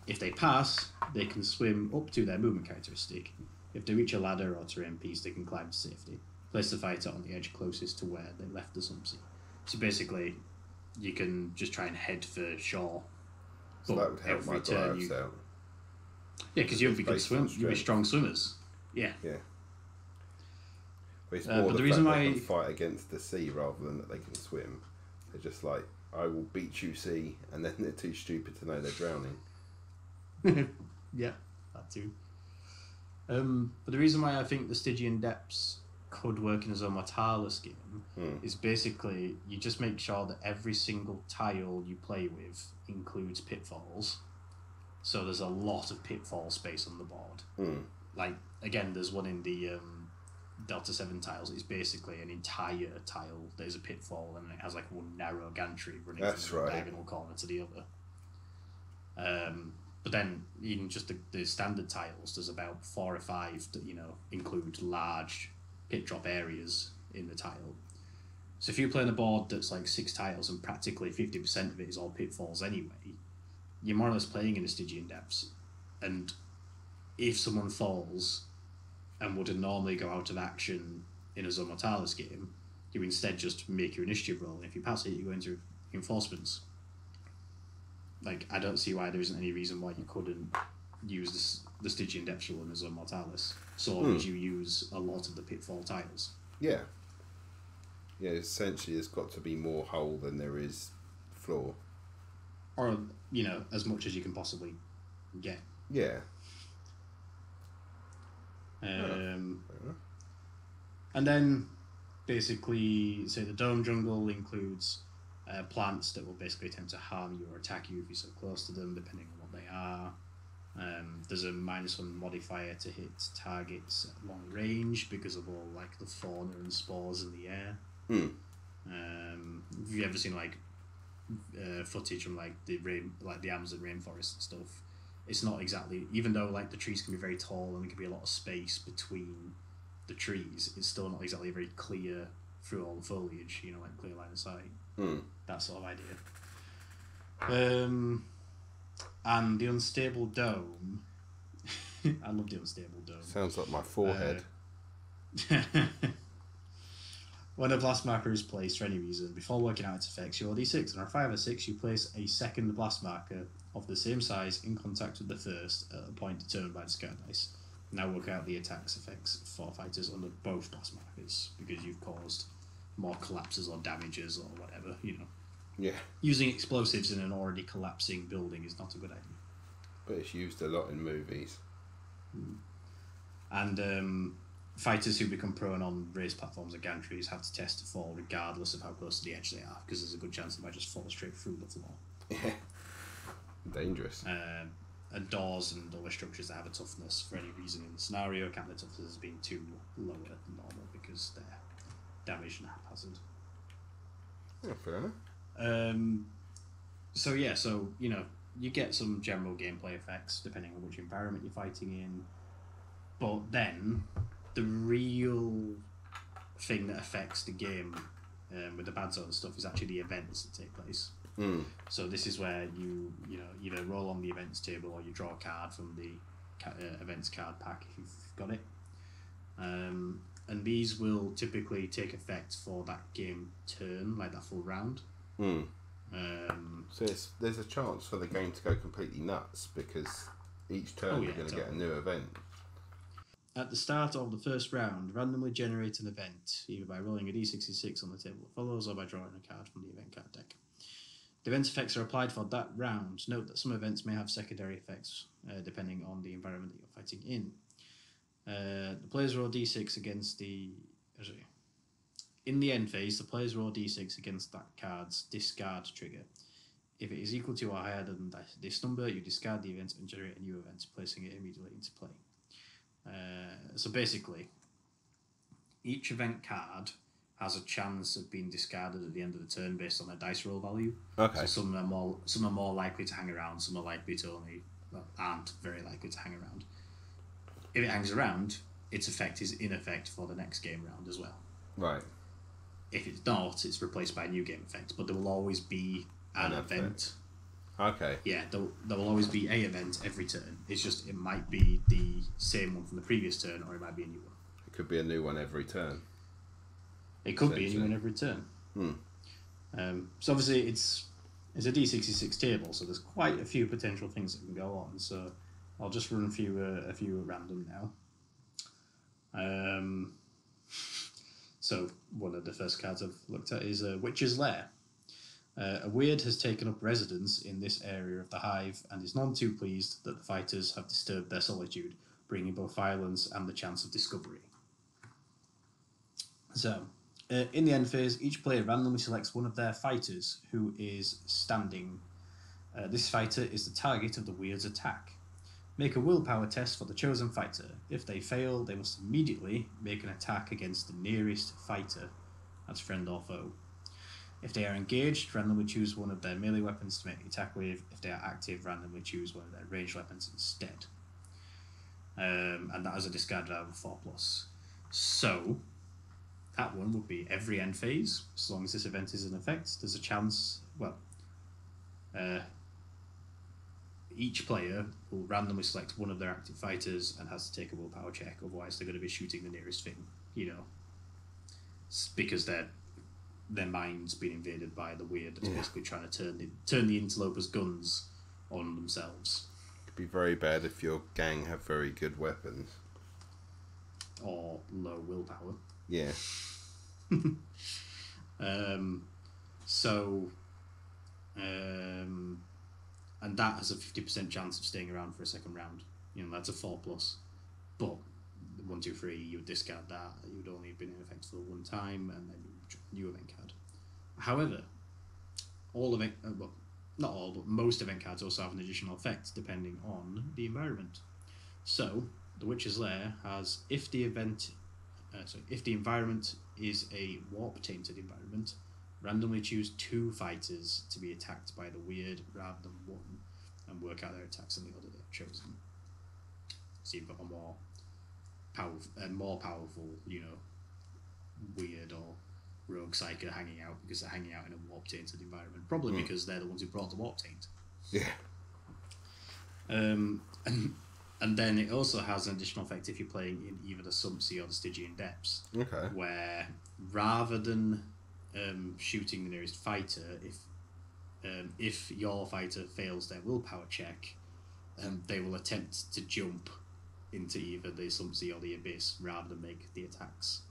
If they pass, they can swim up to their movement characteristic. If they reach a ladder or terrain piece, they can climb to safety. Place the fighter on the edge closest to where they left the Sumpsea. So basically, you can just try and head for shore. So that would help my drives out. Yeah, because you'll be good swimmers. You'll be strong swimmers. Yeah. Yeah. But it's more the reason why they can fight against the sea rather than that they can swim. They're just like, I will beat you, sea, and then they're too stupid to know they're drowning. Yeah, that too. But the reason why I think the Stygian Depths could work in a Zone Mortalis game is basically you just make sure that every single tile you play with includes pitfalls. So there's a lot of pitfall space on the board. Like, again, there's one in the Delta 7 tiles. It's basically an entire tile that is a pitfall, and it has like one narrow gantry running from the diagonal corner to the other. But then even just the standard tiles, there's about 4 or 5 that include large pit drop areas in the tile. So if you're playing a board that's like 6 tiles and practically 50% of it is all pitfalls anyway, you're more or less playing in the Stygian Depths. And if someone falls and would normally go out of action in a Zone Mortalis game, you instead just make your initiative roll, and if you pass it, you go into reinforcements. Like, I don't see why there isn't any reason why you couldn't use the Stygian Depths rule in a Zone Mortalis, so long as you use a lot of the pitfall tiles. Yeah. Yeah, essentially there's got to be more hull than there is floor. Or, as much as you can possibly get. Yeah. And then, basically, say the Dome Jungle includes plants that will basically attempt to harm you or attack you if you're so close to them, depending on what they are. There's a -1 modifier to hit targets at long range because of all like the fauna and spores in the air. Have you ever seen footage from the Amazon rainforest and stuff? It's not exactly, even though like the trees can be very tall and there can be a lot of space between the trees, it's still not exactly very clear through all the foliage, like clear line of sight. That sort of idea. And the Unstable Dome. I love the Unstable Dome. Sounds like my forehead. When a blast marker is placed for any reason, before working out its effects, you roll d6, and on a 5 or 6, you place a second blast marker of the same size in contact with the first at a point determined by the discard dice. Now work out the attack's effects for fighters under both blast markers, because you've caused more collapses or damages or whatever, Yeah. Using explosives in an already collapsing building is not a good idea. But it's used a lot in movies. And fighters who become prone on raised platforms or gantries have to test to fall regardless of how close to the edge they are, because there's a good chance they might just fall straight through the floor. Yeah. Dangerous. And doors and other structures that have a toughness for any reason in the scenario count their toughness as being too lower than normal because they're damaged and haphazard. Yeah, fair enough. So you get some general gameplay effects depending on which environment you're fighting in, but then the real thing that affects the game with the bad sort of stuff is actually the events that take place. So this is where you either roll on the events table or you draw a card from the events card pack if you've got it. And these will typically take effect for that game turn, like that full round. So there's a chance for the game to go completely nuts because each turn you're going to get a new event. At the start of the first round, randomly generate an event, either by rolling a d66 on the table that follows or by drawing a card from the event card deck. The event effects are applied for that round. Note that some events may have secondary effects, depending on the environment that you're fighting in. The players roll d6 against the... In the end phase, the players roll d6 against that card's discard trigger. If it is equal to or higher than this number, you discard the event and generate a new event, placing it immediately into play. So basically, each event card has a chance of being discarded at the end of the turn based on their dice roll value. Okay. So some are more likely to hang around, some are likely to aren't very likely to hang around. If it hangs around, its effect is in effect for the next game round as well. Right. If it's not, it's replaced by a new game effect, but there will always be an event. Okay. Yeah, there will always be a event every turn. It's just, it might be the same one from the previous turn, or it might be a new one. It could be a new one every turn. It could be a new one every turn. So obviously it's a D66 table, so there's quite a few potential things that can go on. So I'll just run a few at random now. So one of the first cards I've looked at is Witch's Lair. A weird has taken up residence in this area of the hive and is none too pleased that the fighters have disturbed their solitude, bringing both violence and the chance of discovery. So, in the end phase, each player randomly selects one of their fighters who is standing. This fighter is the target of the weird's attack. Make a willpower test for the chosen fighter. If they fail, they must immediately make an attack against the nearest fighter, that's friend or foe. If they are engaged, randomly choose one of their melee weapons to make the attack with. If they are active, randomly choose one of their ranged weapons instead. And that has a discard value of 4+. So, that one would be every end phase. As long as this event is in effect, there's a chance... each player will randomly select one of their active fighters and has to take a willpower check, otherwise they're going to be shooting the nearest thing, because their mind's been invaded by the weird that's basically trying to turn the interlopers' guns on themselves. It could be very bad if your gang have very good weapons. Or low willpower. Yeah. And that has a 50% chance of staying around for a second round. That's a 4+. But 1, 2, 3, you would discard that. You would only have been in effect for one time, and then you would draw a new event card. However, not all, but most event cards also have an additional effect depending on the environment. So, the Witch's Lair has, if the environment is a warp-tainted environment, randomly choose 2 fighters to be attacked by the weird rather than 1, and work out their attacks in the order they've chosen. So you've got a more powerful, weird or rogue psyker hanging out because they're hanging out in a warp-tainted environment. Probably because they're the ones who brought the warp taint. Yeah. And then it also has an additional effect if you're playing in either the Sumpsea or the Stygian Depths. Okay. Where rather than shooting the nearest fighter, if your fighter fails their willpower check, they will attempt to jump into either the Sumpsea or the Abyss rather than make the attacks.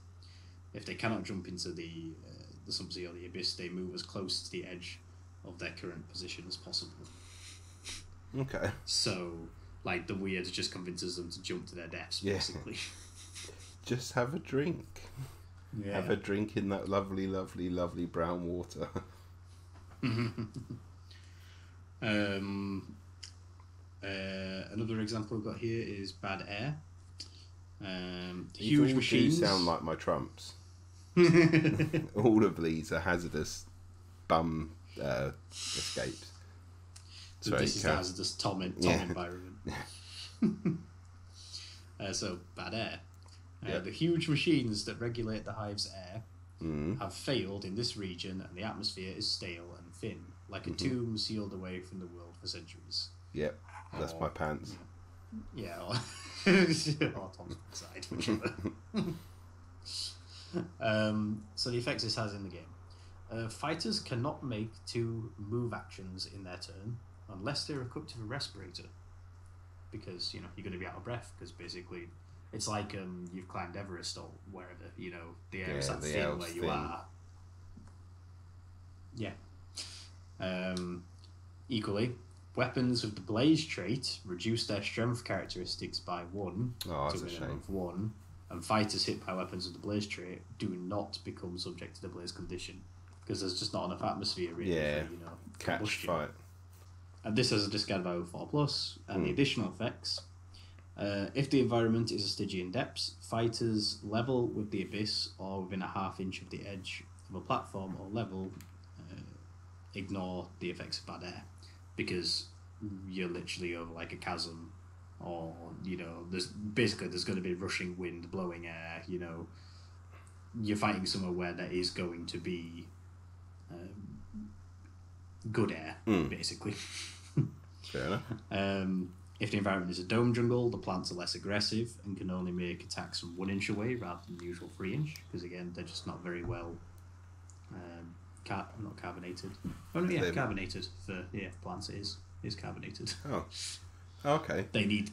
If they cannot jump into the Sumpsea or the Abyss, they move as close to the edge of their current position as possible. Okay. So, the weird just convinces them to jump to their deaths, basically. Just have a drink. Yeah. Have a drink in that lovely, lovely, lovely brown water. Another example we've got here is Bad Air. Huge machines sound like my trumps. All of these are hazardous bum escapes. So this is the hazardous Tom environment. So Bad Air. The huge machines that regulate the hive's air have failed in this region, and the atmosphere is stale and thin, like a tomb sealed away from the world for centuries. Yep, that's my pants. Yeah, or Tom's side, whichever. So the effects this has in the game. Fighters cannot make 2 move actions in their turn unless they're equipped with a respirator. Because, you're going to be out of breath, because basically it's like you've climbed Everest or wherever, the air is that thin where you are. Yeah. Equally, weapons with the Blaze trait reduce their strength characteristics by 1 Oh, to that's a a minimum shame. of 1, and fighters hit by weapons with the Blaze trait do not become subject to the Blaze condition, because there's just not enough atmosphere really Yeah, for, catch combustion. fight. And this has a discard value of 4+, and the additional effects. If the environment is a Stygian depths, fighters level with the abyss or within a ½ inch of the edge of a platform or level ignore the effects of bad air, because you're literally over like a chasm, or there's going to be rushing wind blowing air. You're fighting somewhere where there is going to be good air, basically. Fair enough. If the environment is a dome jungle, the plants are less aggressive and can only make attacks from 1 inch away rather than the usual 3 inch, because again they're just not very well not carbonated. Oh no, yeah, carbonated for plants. It is carbonated. Oh, okay. They need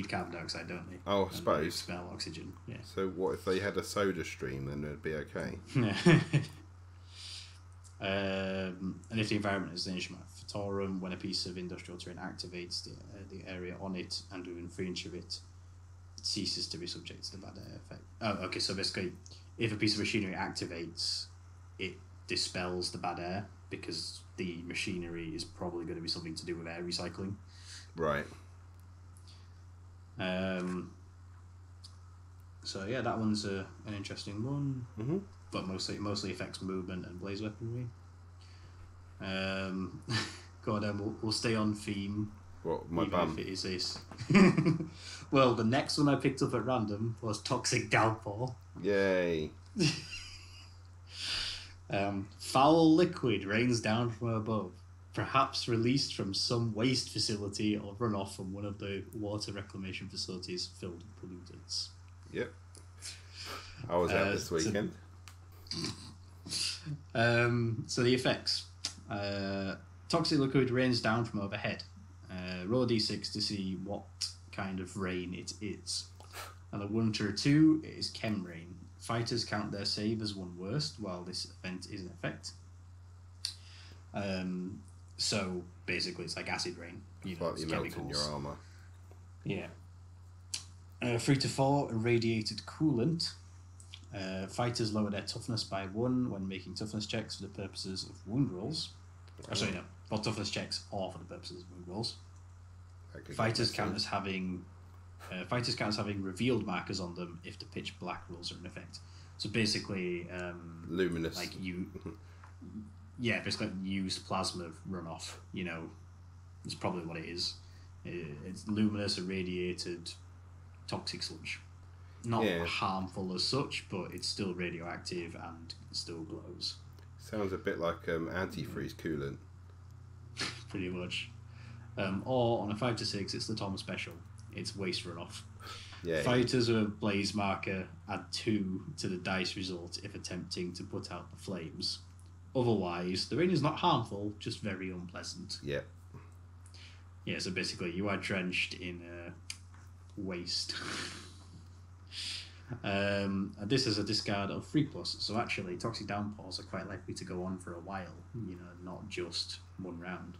carbon dioxide, don't they? Oh, I And suppose. they expel oxygen. Yeah. So what if they had a soda stream? Then it'd be okay. And if the environment is an instrument of Photorum, when a piece of industrial terrain activates, the area on it and within 3 inch of it ceases to be subject to the bad air effect. Oh, okay. So basically, if a piece of machinery activates, it dispels the bad air, because the machinery is probably going to be something to do with air recycling. Right. So yeah, that one's an interesting one. Mm-hmm. But mostly affects movement and blaze weaponry. God, we'll stay on theme. What, my even bum? if it is this. Well, the next one I picked up at random was Toxic Downpour. Yay. Foul liquid rains down from above, perhaps released from some waste facility or runoff from one of the water reclamation facilities filled with pollutants. Yep. I was out this weekend. So the effects. Toxic liquid rains down from overhead. Roll a d6 to see what kind of rain it is. And a 1 to a 2 is chem rain. Fighters count their save as 1 worst while this event is in effect. So basically it's like acid rain. Like you melt in your armour. Yeah. 3 to 4, irradiated coolant. Fighters lower their toughness by 1 when making toughness checks for the purposes of wound rolls. Oh, sorry, no. For toughness checks or for the purposes of wound rolls. Fighters count as having revealed markers on them if the pitch black rolls are in effect. So basically, luminous. Like basically used plasma runoff. It's probably what it is. It's luminous, irradiated, toxic sludge. Not harmful as such, but it's still radioactive and still glows. Sounds a bit like antifreeze coolant. Pretty much. Or on a 5 to 6, it's the Tom special. It's waste runoff. Yeah. Fighters with a blaze marker add 2 to the dice result if attempting to put out the flames. Otherwise, the rain is not harmful, just very unpleasant. Yeah. Yeah, so basically you are drenched in waste. This is a discard of 3+, so actually toxic downpours are quite likely to go on for a while, not just 1 round.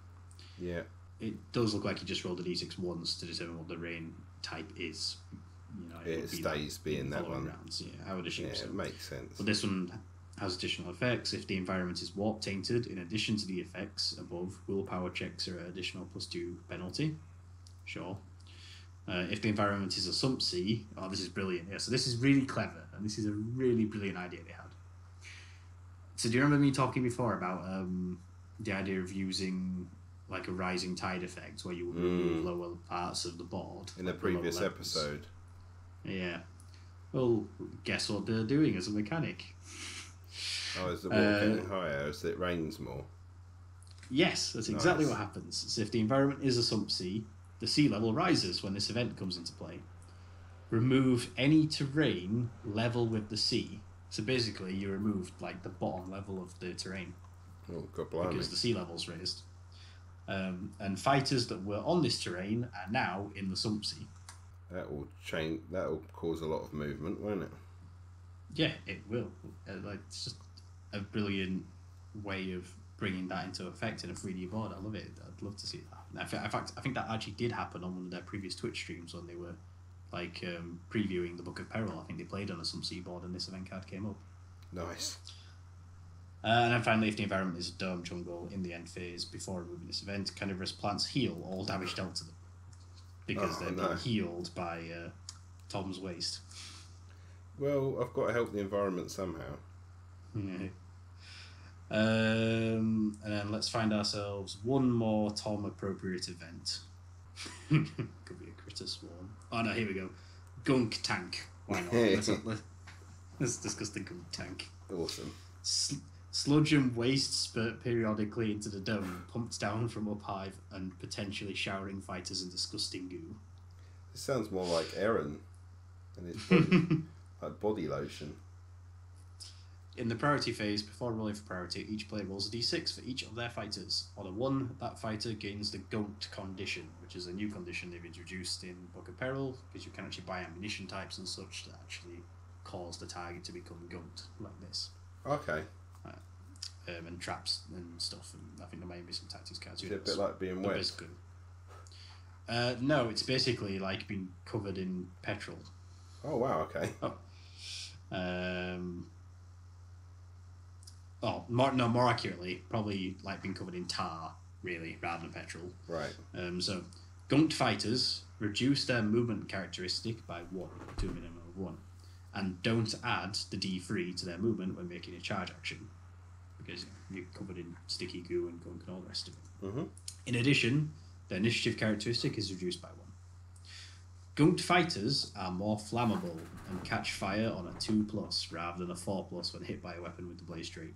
Yeah. It does look like you just rolled a d6 once to determine what the rain type is. It stays being that one. Rounds. Yeah, I would assume so. It makes sense. But this one has additional effects. If the environment is warp tainted, in addition to the effects above, willpower checks are an additional +2 penalty. Sure. If the environment is a sump sea, this is brilliant. Yeah, so this is really clever, and this is a really brilliant idea they had. So do you remember me talking before about the idea of using like a rising tide effect, where you would remove lower parts of the board in the previous episode? Yeah. Well, guess what they're doing as a mechanic? Oh, is the water getting higher as it rains more? Yes, that's exactly what happens. So if the environment is a sump sea, the sea level rises when this event comes into play. Remove any terrain level with the sea. So basically, you removed like the bottom level of the terrain. Oh, God blimey. Because the sea level's raised. And fighters that were on this terrain are now in the sump sea. That will change. That will cause a lot of movement, won't it? Yeah, it will. It's just a brilliant way of bringing that into effect in a 3D board. I love it. I'd love to see that. In fact, I think that actually did happen on one of their previous Twitch streams when they were previewing the Book of Peril. I think they played on a sump sea board and this event card came up. Nice. And then finally, if the environment is a dome jungle in the end phase before removing this event, carnivorous plants heal all damage dealt to them. Because they're being healed by Tom's waste. Well, I've got to help the environment somehow. Yeah. And then let's find ourselves one more Tom appropriate event. Could be a critter swarm. Oh no, here we go. Gunk tank. Why not? Let's discuss the gunk tank. Awesome. Sludge and waste spurt periodically into the dome, pumped down from Underhive and potentially showering fighters in disgusting goo. This sounds more like Aaron and his body, like body lotion. In the priority phase, before rolling for priority, each player rolls a d6 for each of their fighters. On a 1, that fighter gains the Gunked condition, which is a new condition they've introduced in Book of Peril, because you can actually buy ammunition types and such that actually cause the target to become gunked, like this. Okay. And traps and stuff, and I think there may be some tactics cards. Is it a bit like being wet? No, it's basically like being covered in petrol. Oh wow, okay. More accurately, probably like being covered in tar, really, rather than petrol. Right. So, gunked fighters reduce their movement characteristic by 1 to a minimum of 1, and don't add the D3 to their movement when making a charge action, because you're covered in sticky goo and gunk and all the rest of it. Mm-hmm. In addition, their initiative characteristic is reduced by 1. Gunked fighters are more flammable and catch fire on a 2+ rather than a 4+ when hit by a weapon with the blaze trait.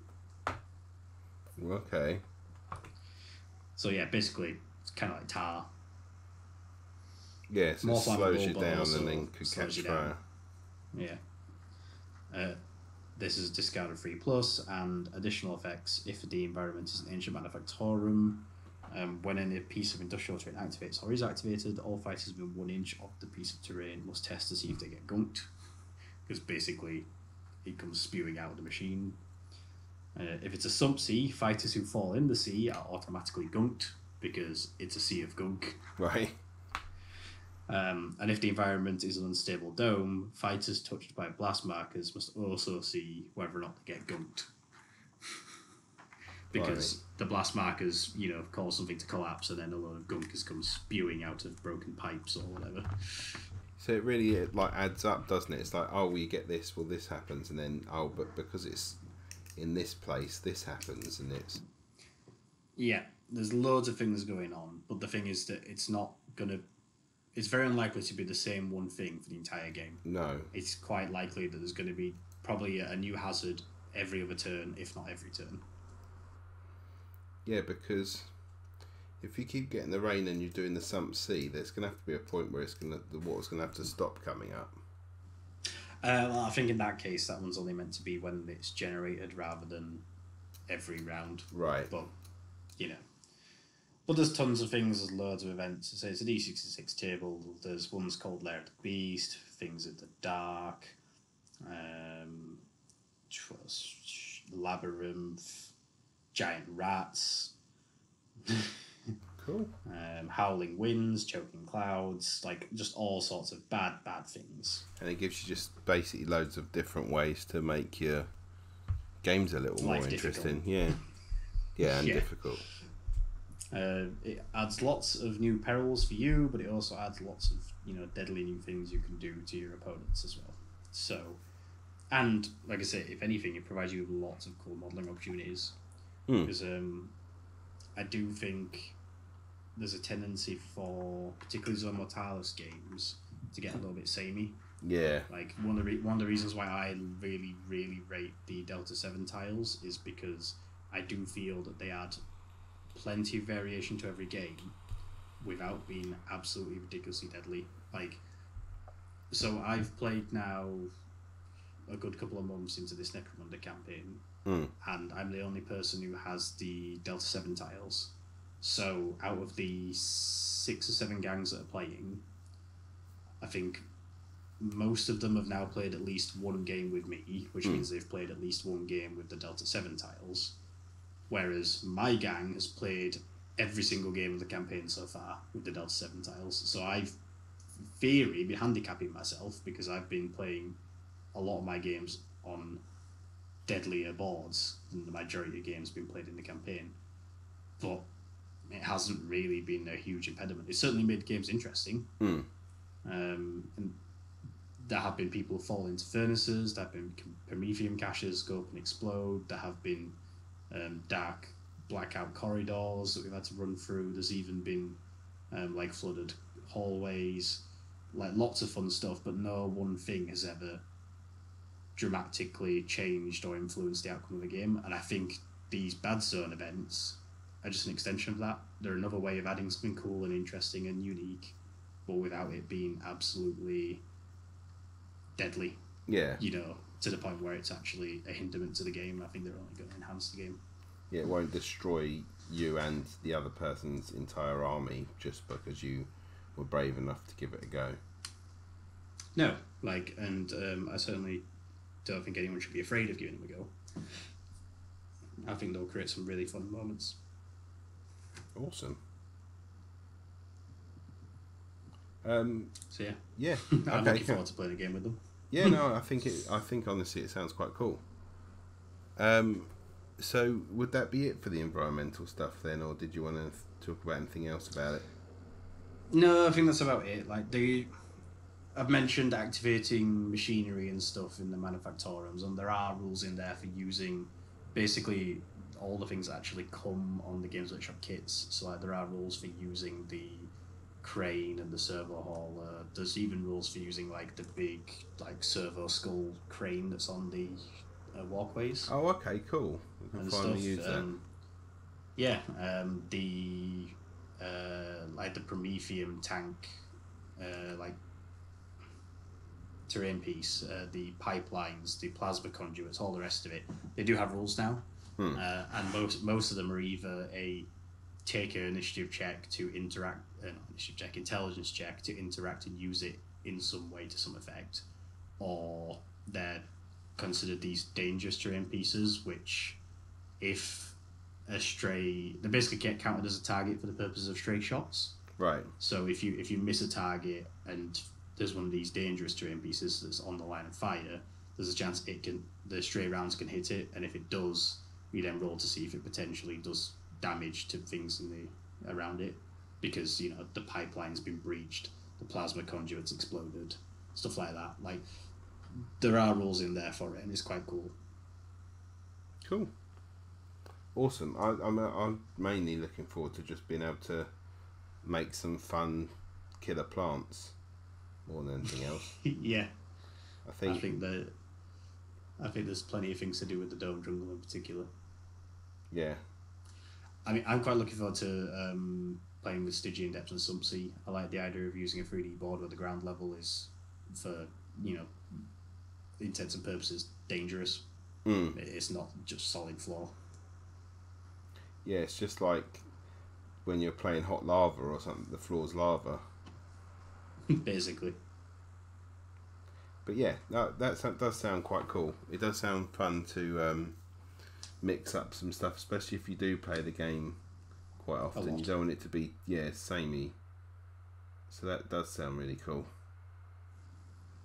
Okay. So yeah, basically, it's kind of like tar. Yeah, so more it slows you but down also and then could slows catch you down. fire. Yeah. This is discarded 3+, and additional effects if the environment is an ancient manufactorum. When any piece of industrial terrain activates or is activated, all fighters within 1 inch of the piece of terrain must test to see if they get gunked, because basically it comes spewing out of the machine. If it's a sump sea, fighters who fall in the sea are automatically gunked because it's a sea of gunk. Right. And if the environment is an unstable dome, fighters touched by blast markers must also see whether or not they get gunked. Because the blast markers, cause something to collapse, and then a load of gunk has come spewing out of broken pipes or whatever. So it really adds up, doesn't it? It's like, oh, we get this, well, this happens, and then but because it's in this place, this happens, and it's... Yeah, there's loads of things going on, but the thing is that it's very unlikely to be the same one thing for the entire game. No. It's quite likely that there's going to be probably a new hazard every other turn, if not every turn. Yeah, because if you keep getting the rain and you're doing the sump sea, there's going to have to be a point where the water's going to have to stop coming up. Well, I think in that case, that one's only meant to be when it's generated rather than every round. Right. But, But there's tons of things, there's loads of events. So it's a D66 table. There's ones called Lair of the Beast, Things in the Dark, Labyrinth, Giant Rats. Cool. Howling Winds, Choking Clouds, just all sorts of bad things. And it gives you just basically loads of different ways to make your games a little more interesting. Yeah. Yeah, and difficult. It adds lots of new perils for you, but it also adds lots of deadly new things you can do to your opponents as well. So, and like I say, if anything, it provides you with lots of cool modelling opportunities. Because I do think there's a tendency for particularly Zone Mortalis games to get a little bit samey. Yeah. One of the reasons why I really, really rate the Delta 7 tiles is because I do feel that they add plenty of variation to every game, without being absolutely ridiculously deadly. Like, so I've played now a good couple of months into this Necromunda campaign, and I'm the only person who has the Delta 7 tiles. So out of the 6 or 7 gangs that are playing, I think most of them have now played at least one game with me, which means they've played at least one game with the Delta 7 tiles. Whereas my gang has played every single game of the campaign so far with the Delta 7 tiles. So I've, in theory, been handicapping myself because I've been playing a lot of my games on deadlier boards than the majority of games been played in the campaign. But it hasn't really been a huge impediment. It's certainly made games interesting. And there have been people who fall into furnaces, there have been promethium caches go up and explode, there have been dark blackout corridors that we've had to run through. There's even been like flooded hallways, like lots of fun stuff, but no one thing has ever dramatically changed or influenced the outcome of the game. And I think these bad zone events are just an extension of that. They're another way of adding something cool and interesting and unique, but without it being absolutely deadly. Yeah. You know, to the point where it's actually a hindrance to the game. I think they're only going to enhance the game. Yeah, it won't destroy you and the other person's entire army just because you were brave enough to give it a go. No, like, and I certainly don't think anyone should be afraid of giving them a go. I think they'll create some really fun moments. Awesome. So yeah. Yeah. I'm looking forward to playing a game with them. Yeah, no, I think honestly it sounds quite cool. So would that be it for the environmental stuff then, or did you want to talk about anything else about it? No, I think that's about it. Like I've mentioned activating machinery and stuff in the manufactoriums, and there are rules in there for using basically all the things that actually come on the Games Workshop kits. So like there are rules for using the crane and the servo hauler. There's even rules for using like the big like servo skull crane that's on the walkways. Oh, okay, cool. We can finally use that. Yeah, the like the promethium tank, like terrain piece, the pipelines, the plasma conduits, all the rest of it. They do have rules now, and most of them are either a take an initiative check to interact, intelligence check to interact and use it in some way to some effect, or they're considered these dangerous terrain pieces, which if a stray, they basically get counted as a target for the purposes of stray shots. Right. So if you miss a target and there's one of these dangerous terrain pieces that's on the line of fire, there's a chance the stray rounds can hit it, and if it does, we then roll to see if it potentially does damage to things around it, because the pipeline's been breached, the plasma conduit's exploded, stuff like that. Like there are rules in there for it, and it's quite cool. Cool. Awesome. I'm mainly looking forward to just being able to make some fun killer plants more than anything else. Yeah. I think there's plenty of things to do with the Dome Jungle in particular. Yeah. I mean, I'm quite looking forward to playing with Stygian Depths and Subsea. I like the idea of using a 3D board where the ground level is, for intents and purposes, dangerous. It's not just solid floor. Yeah, it's just like when you're playing hot lava or something, the floor's lava. Basically. But yeah, that does sound quite cool. It does sound fun to mix up some stuff, especially if you do play the game quite often. You don't want it to be samey. So that does sound really cool.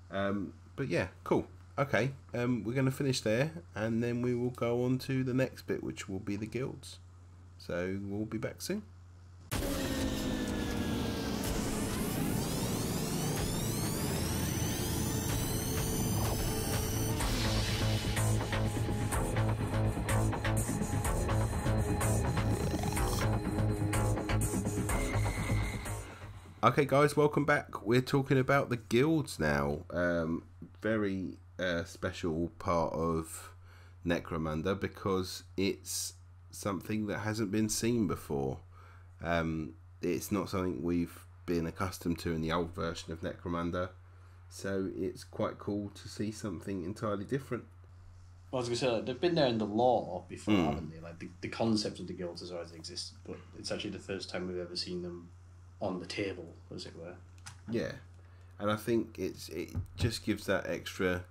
But yeah, cool. Okay, we're going to finish there, and then we will go on to the next bit, which will be the guilds. So we'll be back soon. Okay guys, welcome back. We're talking about the guilds now. Very special part of Necromunda because it's something that hasn't been seen before. it's not something we've been accustomed to in the old version of Necromunda, so it's quite cool to see something entirely different. Well, I was going to say, like, they've been there in the lore before, haven't they? Like, the concept of the guilds has always existed, but it's actually the first time we've ever seen them on the table, as it were. Yeah, and I think it just gives that extra,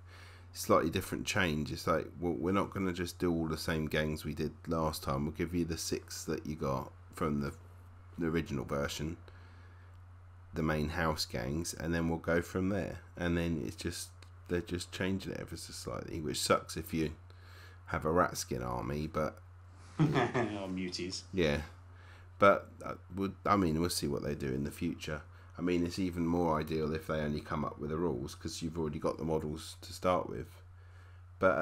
slightly different change. It's like, well, we're not going to just do all the same gangs we did last time. We'll give you the 6 that you got from the original version, the main house gangs, and then we'll go from there. And then it's just, they're just changing it ever so slightly, which sucks if you have a rat skin army, but Or muties. yeah, but we'll see what they do in the future. I mean, it's even more ideal if they only come up with the rules, because you've already got the models to start with. But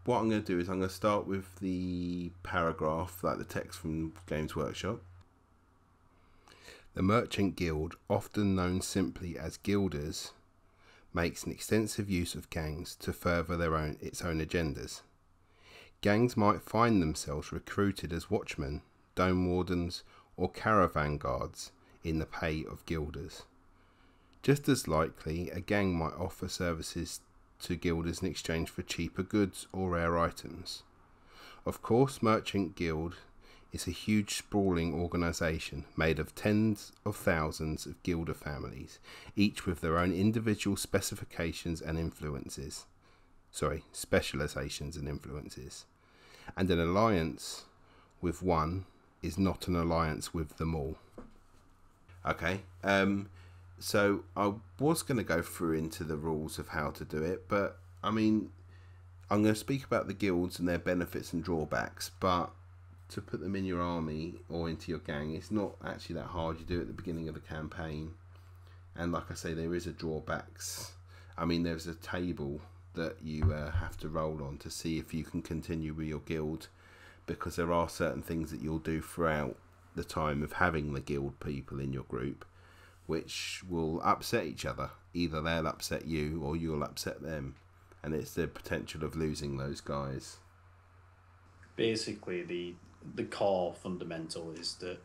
what I'm going to do is I'm going to start with the paragraph, like the text from Games Workshop. The Merchant Guild, often known simply as Guilders, makes an extensive use of gangs to further its own agendas. Gangs might find themselves recruited as watchmen, dome wardens, or caravan guards in the pay of guilders. Just as likely, a gang might offer services to guilders in exchange for cheaper goods or rare items. Of course, Merchant Guild is a huge sprawling organisation made of tens of thousands of guilder families, each with their own individual specializations and influences. And an alliance with one is not an alliance with them all. Okay, so I was going to go through into the rules of how to do it, but I mean, I'm going to speak about the guilds and their benefits and drawbacks, but to put them in your army or into your gang, it's not actually that hard. You do it at the beginning of the campaign, and like I say, there is a drawbacks. I mean, there's a table that you have to roll on to see if you can continue with your guild, because there are certain things that you'll do throughout the time of having the guild people in your group which will upset each other. Either they'll upset you or you'll upset them, and it's the potential of losing those guys. Basically, the core fundamental is that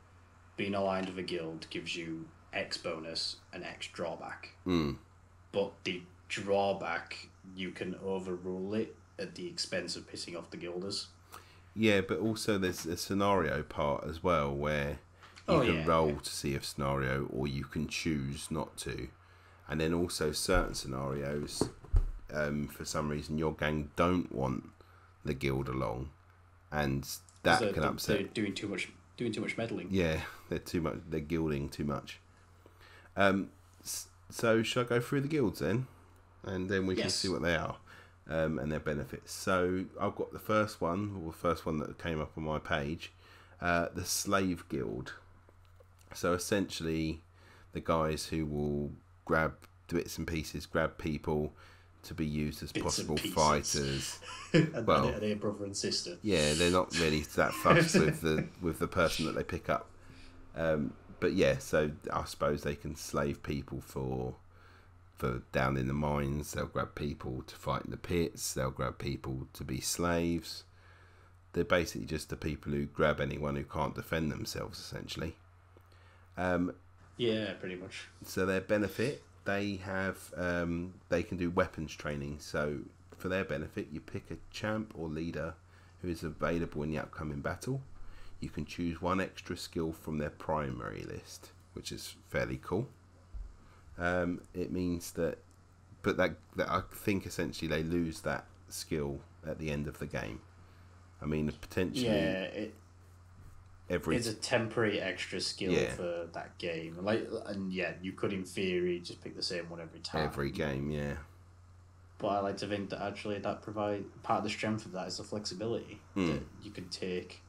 being aligned with a guild gives you X bonus and X drawback. But the drawback, you can overrule it at the expense of pissing off the guilders. Yeah, but also there's a scenario part as well where you can roll to see a scenario, or you can choose not to. And then also certain scenarios, for some reason your gang don't want the guild along, and that can upset. They're doing too much meddling. Yeah, they're guilding too much. So shall I go through the guilds then, and then we can see what they are. And their benefits. So I've got the first one that came up on my page, the Slave Guild. So essentially, the guys who will grab bits and pieces, grab people to be used as possible fighters. Well, are they a brother and sister? Yeah, they're not really that fussed with the person that they pick up. But yeah, so I suppose they can slave people for down in the mines. They'll grab people to fight in the pits. They'll grab people to be slaves. They're basically just the people who grab anyone who can't defend themselves, essentially. Yeah, pretty much. So their benefit, they have they can do weapons training. So for their benefit, you pick a champ or leader who is available in the upcoming battle. You can choose one extra skill from their primary list, which is fairly cool. It means that I think essentially they lose that skill at the end of the game. I mean, potentially, it's a temporary extra skill for that game. You could in theory just pick the same one every time. Every game, yeah. But I like to think that actually that provide part of the strength of that is the flexibility that you can take.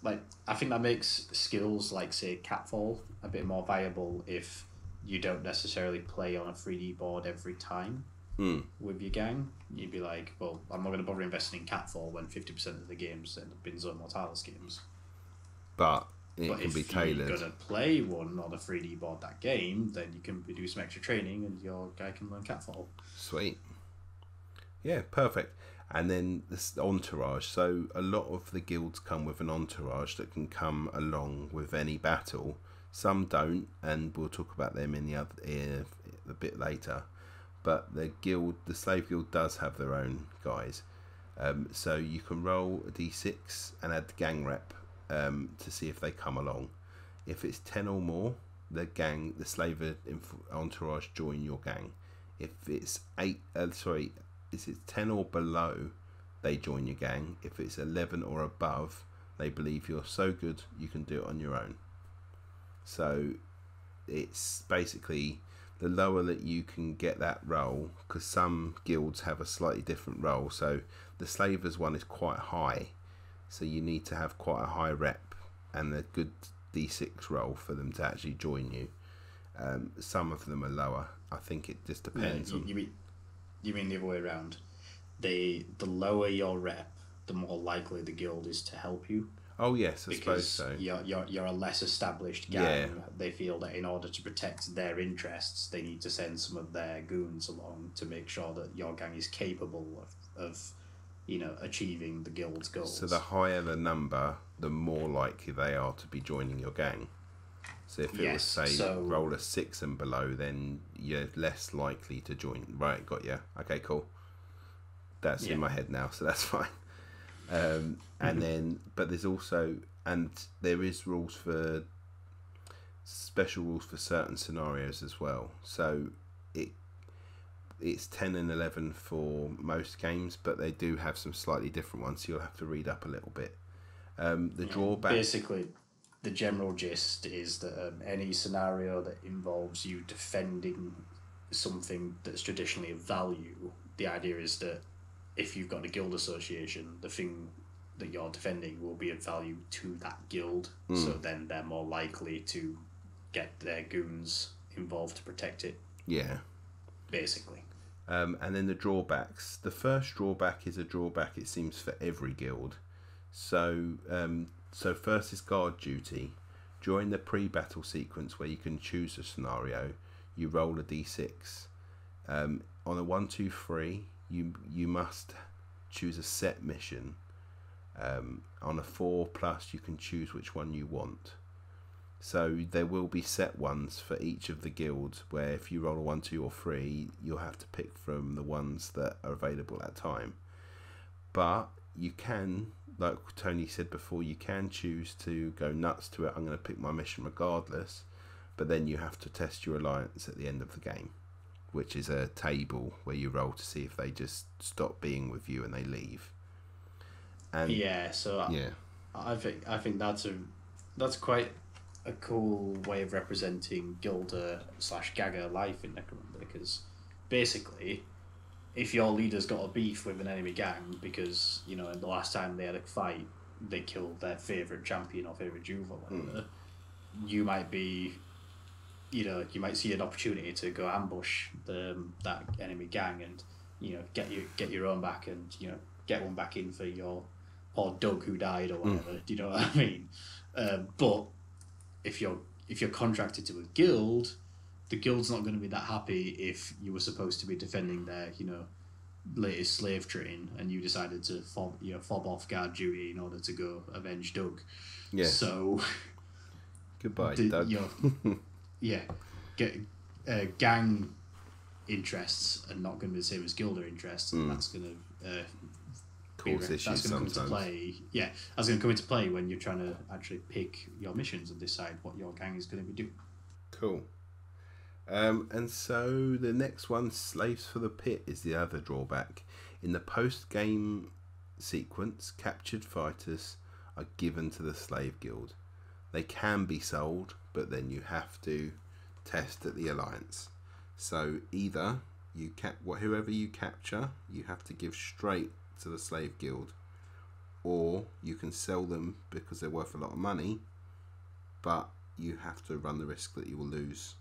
Like, I think that makes skills like, say, Catfall a bit more viable if you don't necessarily play on a 3D board every time with your gang. You'd be like, well, I'm not going to bother investing in Catfall when 50% of the games end up being Zone Mortalis games. But it can be tailored. If you're going to play one on a 3D board that game, then you can do some extra training and your guy can learn Catfall. Sweet. Yeah, perfect. And then this entourage. So a lot of the guilds come with an entourage that can come along with any battle Some don't, and we'll talk about them in a bit later. But the slave guild does have their own guys. So you can roll a d6 and add the gang rep to see if they come along. If it's 10 or more, the slave entourage join your gang. If it's 10 or below, they join your gang. If it's 11 or above, they believe you're so good you can do it on your own. So it's basically the lower that you can get that roll, because some guilds have a slightly different roll. So the slavers one is quite high, so you need to have quite a high rep and a good d6 roll for them to actually join you. Some of them are lower. I think it just depends. You mean the other way around? The lower your rep, the more likely the guild is to help you. Oh yes, I suppose so. You're a less established gang. Yeah. They feel that in order to protect their interests, they need to send some of their goons along to make sure that your gang is capable of achieving the guild's goals. So the higher the number, the more likely they are to be joining your gang. So if it was, say, roll a 6 and below, then you're less likely to join. Right, got you. Okay, cool. That's in my head now, so that's fine. And then, but there's also, and there is special rules for certain scenarios as well. So it's 10 and 11 for most games, but they do have some slightly different ones, so you'll have to read up a little bit. Drawback... Basically, the general gist is that any scenario that involves you defending something that's traditionally of value, the idea is that if you've got a guild association, the thing that you're defending will be of value to that guild, so then they're more likely to get their goons involved to protect it. Yeah. Basically. And then the drawbacks. The first drawback is a drawback, it seems, for every guild. So first is guard duty. During the pre-battle sequence where you can choose a scenario, you roll a d6. On a 1, 2, 3, you must choose a set mission. On a 4+, you can choose which one you want. So there will be set ones for each of the guilds, where if you roll a 1, 2, or 3, you'll have to pick from the ones that are available at that time. But you can, like Tony said before, you can choose to go nuts to it. I'm going to pick my mission regardless, but then you have to test your alliance at the end of the game, which is a table where you roll to see if they just stop being with you and they leave. And I think that's quite a cool way of representing guilder / gagger life in Necromunda, because basically, if your leader's got a beef with an enemy gang because, in the last time they had a fight, they killed their favourite champion or favourite Juve or whatever, you might be, you might see an opportunity to go ambush that enemy gang and, get your own back and, get one back in for your poor Doug who died or whatever. Do you know what I mean? But if you're contracted to a guild, the guild's not going to be that happy if you were supposed to be defending their, latest slave train and you decided to fob off guard duty in order to go avenge Doug. Yeah. So goodbye, Doug. Gang interests are not going to be the same as guilder interests, and that's going to cause issues that's going to sometimes. Come into play. Yeah, that's going to come into play when you're trying to actually pick your missions and decide what your gang is going to be doing. Cool. And so the next one, Slaves for the Pit, is the other drawback. In the post-game sequence, captured fighters are given to the Slave Guild. They can be sold, but then you have to test at the Alliance. So either whoever you capture, you have to give straight to the Slave Guild, or you can sell them because they're worth a lot of money, but you have to run the risk that you will lose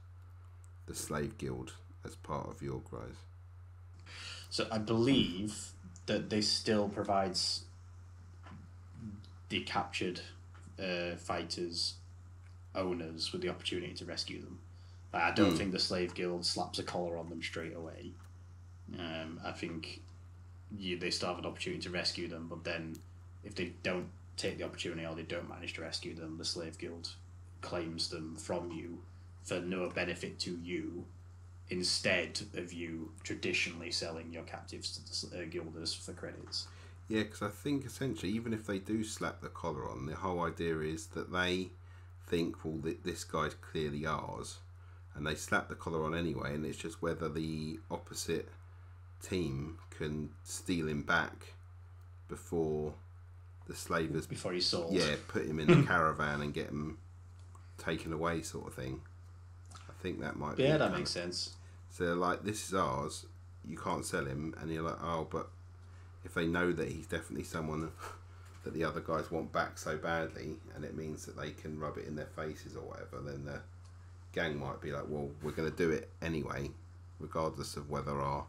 the Slave Guild as part of your growth. So I believe that this still provides the captured fighters owners with the opportunity to rescue them. I don't think the Slave Guild slaps a collar on them straight away. I think they still have an opportunity to rescue them, but then if they don't take the opportunity or they don't manage to rescue them, the Slave Guild claims them from you for no benefit to you, instead of you traditionally selling your captives to the guilders for credits. Yeah, because I think essentially, even if they do slap the collar on, the whole idea is that they think, well, this guy's clearly ours, and they slap the collar on anyway, and it's just whether the opposite team can steal him back before the slavers... Before he's sold. Yeah, put him in the caravan and get him taken away, sort of thing. I think that might be... Yeah, that makes sense. So, like, this is ours, you can't sell him, and you're like, oh, but if they know that he's definitely someone that the other guys want back so badly, and it means that they can rub it in their faces or whatever, then the gang might be like, well, we're going to do it anyway, regardless of whether our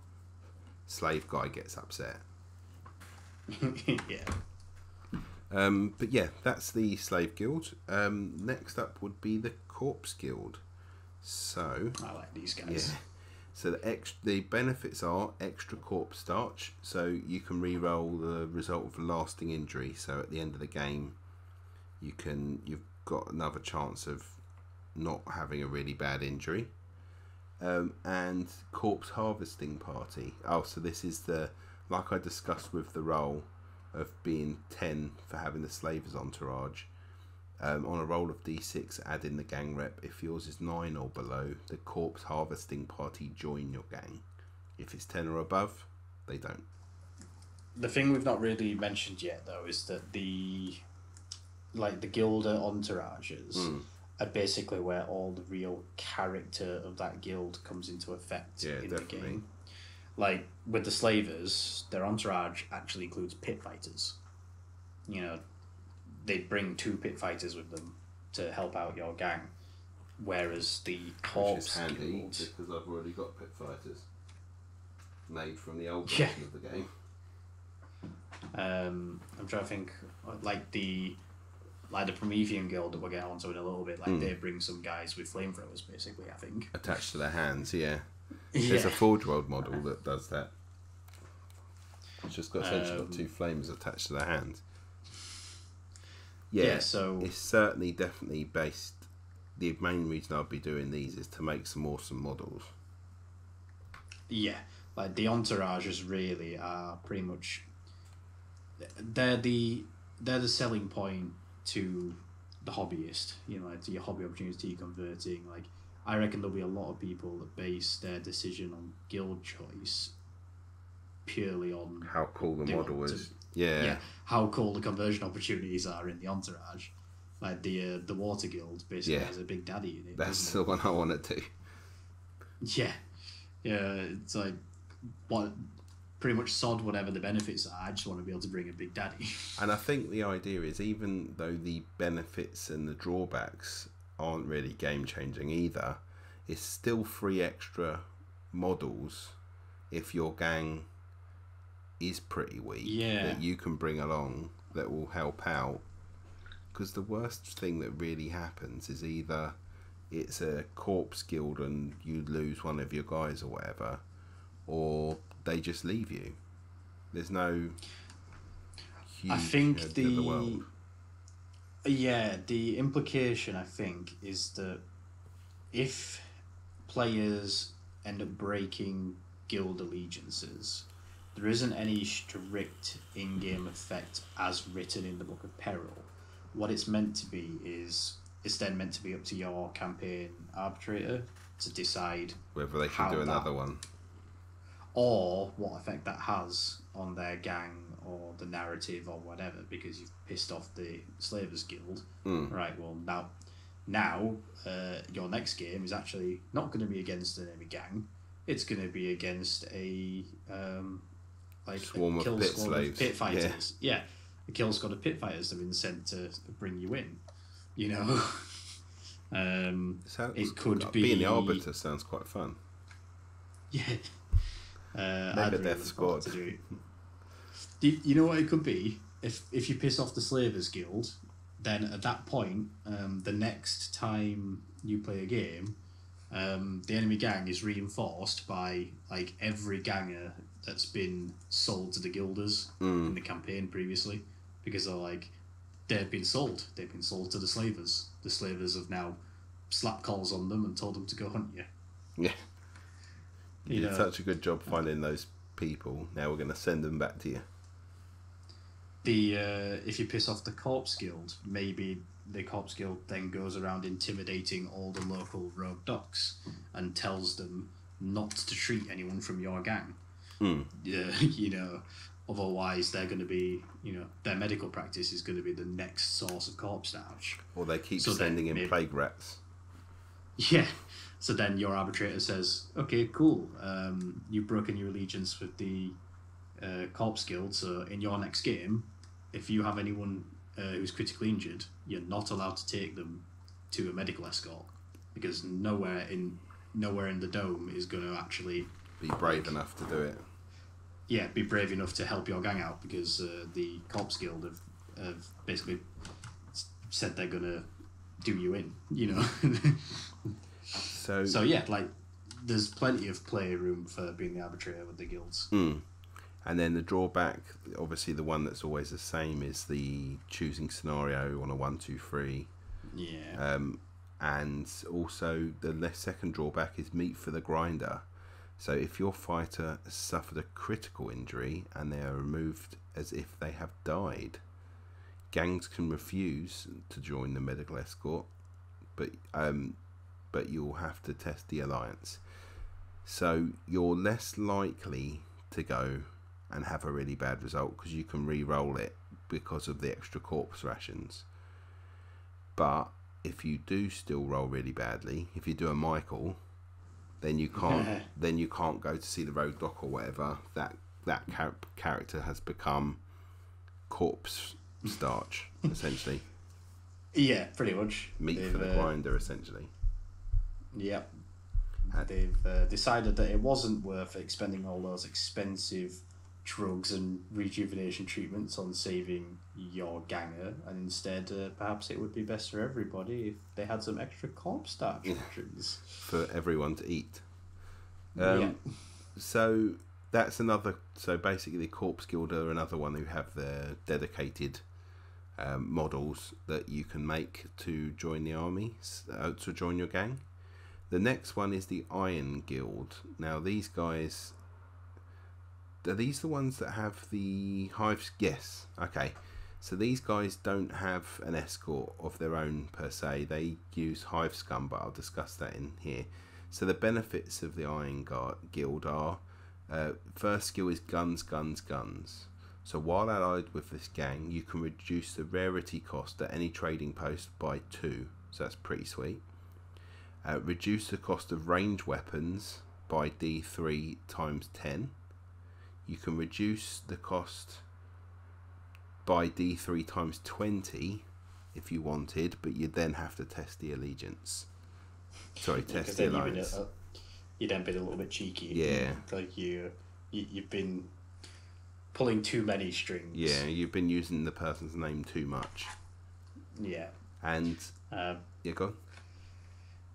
slave guy gets upset. Yeah. But yeah, that's the Slave Guild. Next up would be the Corpse Guild. So I like these guys. Yeah. So the benefits are extra corpse starch, so you can re-roll the result of a lasting injury. So at the end of the game, you've got another chance of not having a really bad injury. And corpse harvesting party. Oh, so this is like I discussed with the roll of being 10 for having the slaver's entourage. On a roll of d6, add in the gang rep. If yours is 9 or below, the corpse harvesting party join your gang. If it's 10 or above, they don't. The thing we've not really mentioned yet, though, is that the guilder entourages are basically where all the real character of that guild comes into effect in the game. Like, with the slavers, their entourage actually includes pit fighters. You know, they bring 2 pit fighters with them to help out your gang, whereas the corpse handy guild, because I've already got pit fighters made from the old version of the game. I'm trying to think, like the Promethean guild that we'll get onto in a little bit. Like they bring some guys with flamethrowers, basically. I think attached to their hands. Yeah, there's a Forge World model that does that. It's just got essentially got 2 flames attached to their hands. Yeah, so it's certainly definitely based. The main reason I'll be doing these is to make some awesome models. Yeah, like the entourages really are pretty much. They're the selling point to the hobbyist. You know, like to your hobby opportunity converting. Like I reckon there'll be a lot of people that base their decision on guild choice purely on how cool the model is. Yeah, how cool the conversion opportunities are in the entourage. Like the Water Guild basically has a big daddy in it. That's the one I want to do. Yeah, it's like what pretty much sod whatever the benefits are. I just want to be able to bring a big daddy. And I think the idea is, even though the benefits and the drawbacks aren't really game changing either, it's still 3 extra models if your gang is pretty weak that you can bring along that will help out. Because the worst thing that really happens is either it's a corpse guild and you lose one of your guys or whatever, or they just leave you. There's no huge I think the world. The implication I think is that if players end up breaking guild allegiances, there isn't any strict in-game effect as written in the Book of Peril. What it's meant to be is it's then meant to be up to your campaign arbitrator to decide whether they can do another one, or what effect that has on their gang or the narrative or whatever, because you've pissed off the Slavers Guild. Right, well now your next game is actually not going to be against an enemy gang. It's going to be against a swarm a kill of pit squad slaves. Of pit fighters. Yeah, a kill squad of pit fighters that have been sent to bring you in. You know, it could be being the arbiter sounds quite fun. Yeah, maybe a death squad. You know what it could be if you piss off the Slavers Guild, then at that point, the next time you play a game, the enemy gang is reinforced by like every ganger that's been sold to the guilders in the campaign previously, because they're like they've been sold. They've been sold to the slavers. The slavers have now slapped collars on them and told them to go hunt you. Yeah. You did such a good job finding those people. Now we're going to send them back to you. If you piss off the Corpse Guild, maybe the Corpse Guild then goes around intimidating all the local rogue docks and tells them not to treat anyone from your gang. Otherwise they're going to be, their medical practice is going to be the next source of corpse starch. Or they keep sending in plague rats. Yeah. So then your arbitrator says, okay, cool, you've broken your allegiance with the Corpse Guild, so in your next game, if you have anyone who's critically injured, you're not allowed to take them to a medical escort, because nowhere in the dome is going to actually be brave enough to do it. Yeah, be brave enough to help your gang out, because the Corpse Guild have basically said they're going to do you in, So yeah, like, there's plenty of play room for being the arbitrator with the guilds. And then the drawback, obviously the one that's always the same, is the choosing scenario on a 1, 2, 3. Yeah. And also the second drawback is meat for the grinder. So if your fighter has suffered a critical injury and they are removed as if they have died, gangs can refuse to join the medical escort, but you'll have to test the alliance. So you're less likely to go and have a really bad result because you can re-roll it because of the extra corpse rations. But if you do still roll really badly, if you do a Michael, then you can't go to see the road doc or whatever. That character has become corpse starch, essentially. Yeah, pretty much. Meat for the grinder, essentially. Yeah. They've decided that it wasn't worth expending all those expensive drugs and rejuvenation treatments on saving your ganger, and instead perhaps it would be best for everybody if they had some extra corpse starch rations for everyone to eat. Yeah. So that's another. So basically, the Corpse Guild are another one who have their dedicated models that you can make to join the army, to join your gang. The next one is the Iron Guild. Now these guys, are these the ones that have the hives? Yes. Okay. So these guys don't have an escort of their own per se. They use hive scum, but I'll discuss that in here. So the benefits of the Iron Guild are, first skill is guns, guns, guns. So while allied with this gang, you can reduce the rarity cost at any trading post by 2. So that's pretty sweet. Reduce the cost of range weapons by D3 times 10. You can reduce the cost by D3 times 20 if you wanted, but you'd then have to test the allegiance. Sorry, test the alliance. You'd then been a little bit cheeky. Yeah. Like you've been pulling too many strings. Yeah, you've been using the person's name too much. Yeah. And yeah, go on.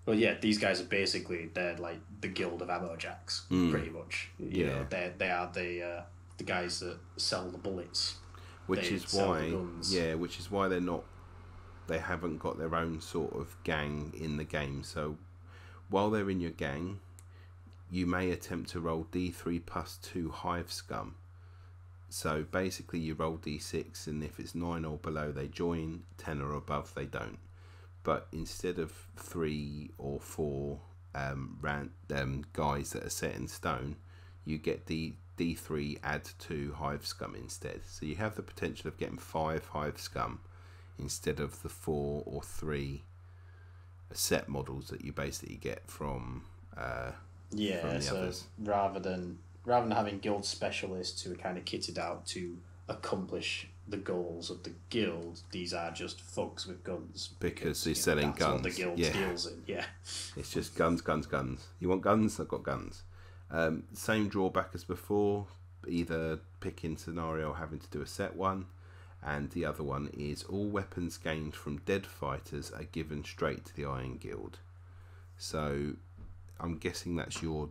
Well, yeah, these guys are basically, they're like the guild of ammo jacks, pretty much. You know, they are the guys that sell the bullets. Which is why they haven't got their own sort of gang in the game. So while they're in your gang, you may attempt to roll D3 plus 2 hive scum. So basically you roll D6, and if it's 9 or below they join, 10 or above they don't. But instead of 3 or 4 guys that are set in stone, you get D3 add 2 hive scum instead. So you have the potential of getting 5 hive scum instead of the 4 or 3 set models that you basically get from the others. rather than having guild specialists who are kind of kitted out to accomplish the goals of the guild, these are just thugs with guns. Because he's selling guns. What the guild deals in. Yeah. It's just guns, guns, guns. You want guns? I've got guns. Same drawback as before, either picking scenario or having to do a set one, and the other one is all weapons gained from dead fighters are given straight to the Iron Guild. So I'm guessing that's your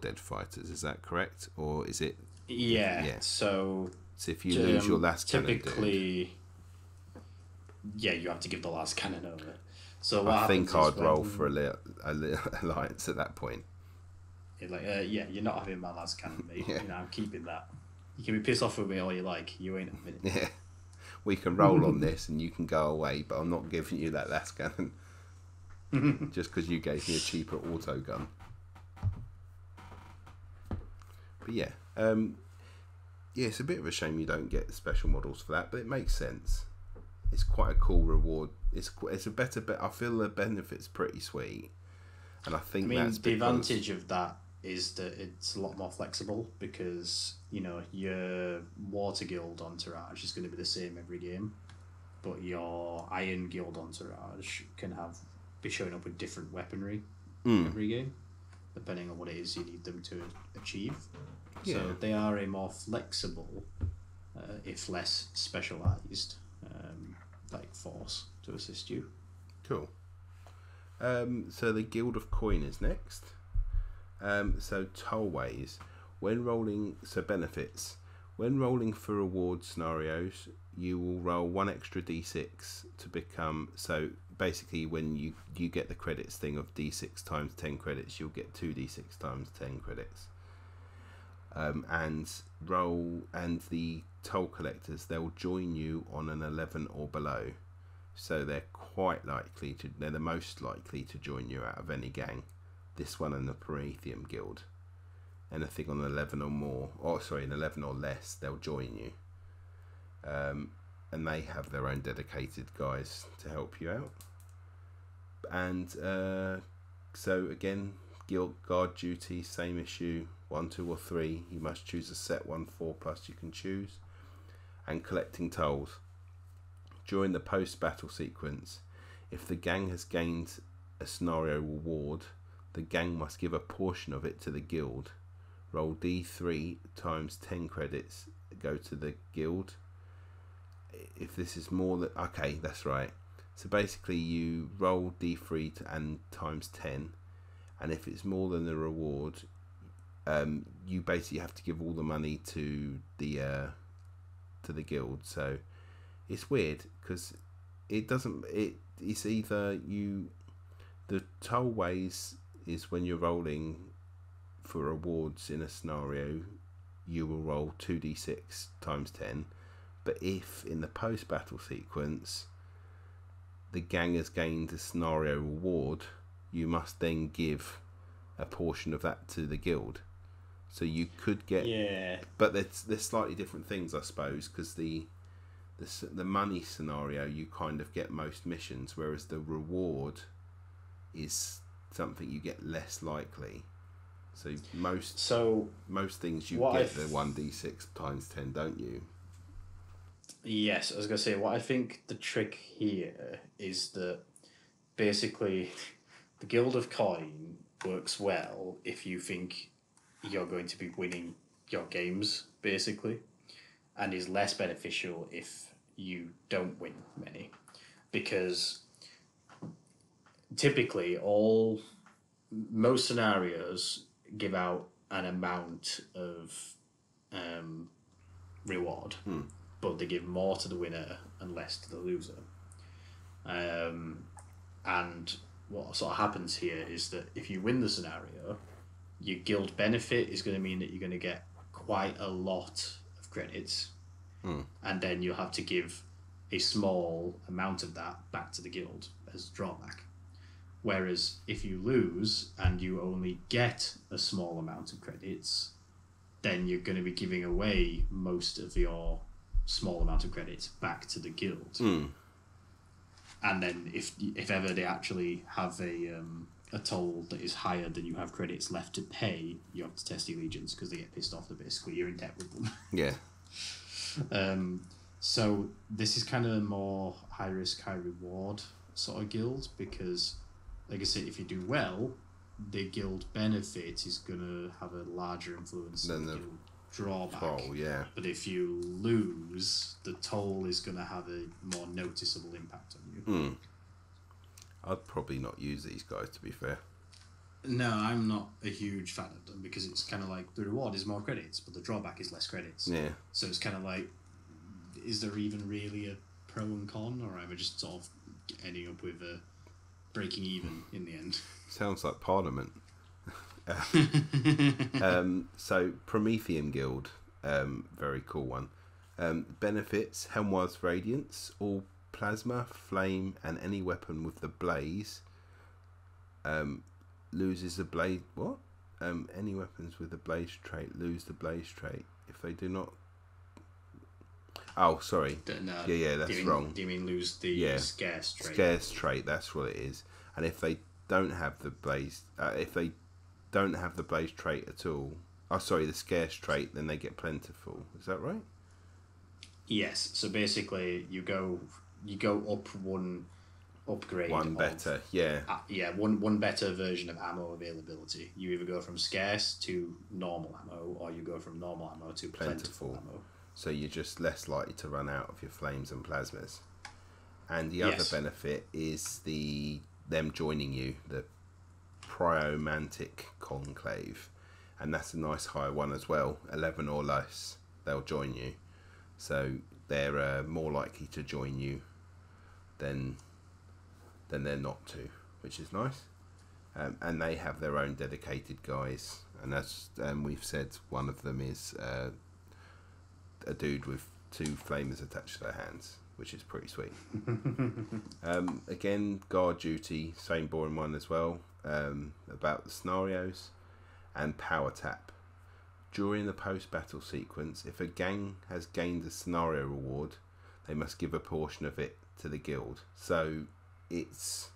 dead fighters, is that correct? Or is it... Yeah. So if you lose your last typically yeah, you have to give the last cannon over. So what I think happens I'd is roll for a alliance at that point. you're like, yeah, you're not having my last cannon, mate. Yeah. You know, I'm keeping that. You can be pissed off with me all you like. You ain't having it. Yeah, we can roll on this and you can go away, but I'm not giving you that last cannon just because you gave me a cheaper auto gun. But yeah, it's a bit of a shame you don't get special models for that, but it makes sense. It's quite a cool reward. It's a better bet. I feel the benefit's pretty sweet, and I think that's the because advantage of that is that it's a lot more flexible because your Water Guild entourage is going to be the same every game, but your Iron Guild entourage can be showing up with different weaponry every game, depending on what it is you need them to achieve. Yeah. So they are a more flexible, if less specialized, force to assist you. Cool. So the Guild of Coin is next. So tollways. When rolling, so benefits. When rolling for reward scenarios, you will roll one extra d6 to become. So basically, when you get the credits thing of d6 times 10 credits, you'll get 2d6 times 10 credits. And the toll collectors, they'll join you on an 11 or below. So they're they're the most likely to join you out of any gang. This one and the Prometheum Guild. Anything on 11 or more, an 11 or less, they'll join you. And they have their own dedicated guys to help you out. And so again, guild guard duty, same issue. 1, 2, or 3. You must choose a set 1, 4+ you can choose. And collecting tolls. During the post-battle sequence, if the gang has gained a scenario reward, the gang must give a portion of it to the guild. Roll d3 times 10 credits, go to the guild. If this is more than... Okay, that's right. So basically you roll d3 and times 10, and if it's more than the reward, you basically have to give all the money to the guild. So it's weird because it's either the tollways is when you're rolling for rewards in a scenario, you will roll 2d6 times 10, but if in the post-battle sequence the gang has gained a scenario reward, you must then give a portion of that to the guild. So you could get, but there's slightly different things, I suppose, because the money scenario you kind of get most missions, whereas the reward is something you get less likely. So most things you get the 1d6 times 10, don't you? Yes, I was gonna say what I think the trick here is that basically the Guild of Coin works well if you think you're going to be winning your games, basically, and is less beneficial if you don't win many, because typically most scenarios give out an amount of reward, but they give more to the winner and less to the loser. And what sort of happens here is that if you win the scenario, your guild benefit is going to mean that you're going to get quite a lot of credits, and then you'll have to give a small amount of that back to the guild as drawback. Whereas if you lose and you only get a small amount of credits, then you're going to be giving away most of your small amount of credits back to the guild. And then if ever they actually have a toll that is higher than you have credits left to pay, you have to test allegiance because they get pissed off that basically you're in debt with them. Yeah. So this is kind of a more high risk, high reward sort of guild because, like I said, if you do well, the guild benefit is going to have a larger influence than the guild drawback. Toll, yeah. But if you lose, the toll is going to have a more noticeable impact on you. I'd probably not use these guys, to be fair. No, I'm not a huge fan of them because it's kind of like the reward is more credits, but the drawback is less credits. Yeah. So it's kind of like, is there even really pro and con, or am I just sort of ending up with breaking even in the end? Sounds like Parliament. So Promethean Guild, very cool one. Benefits: Helmwar's Radiance, all plasma, flame, and any weapon with the blaze loses the blaze. What? Any weapons with the blaze trait lose the blaze trait if they do not. Oh, sorry. No, yeah, that's wrong. Do you mean lose the scarce trait? Scarce trait, that's what it is. And if they don't have the blaze, trait at all, the scarce trait, then they get plentiful. Is that right? Yes. So basically, you go up one upgrade. One better, one better version of ammo availability. You either go from scarce to normal ammo, or you go from normal ammo to plentiful ammo. So you're just less likely to run out of your flames and plasmas. And the other benefit is them joining you, the Priomantic Conclave, and that's a nice high one as well. 11 or less, they'll join you. So they're more likely to join you than they're not to, which is nice. And they have their own dedicated guys, and as we've said, one of them is a dude with 2 flamers attached to their hands, which is pretty sweet. Again, guard duty, same boring one as well. About the scenarios, and power tap. During the post-battle sequence, if a gang has gained a scenario reward, they must give a portion of it to the guild. So it's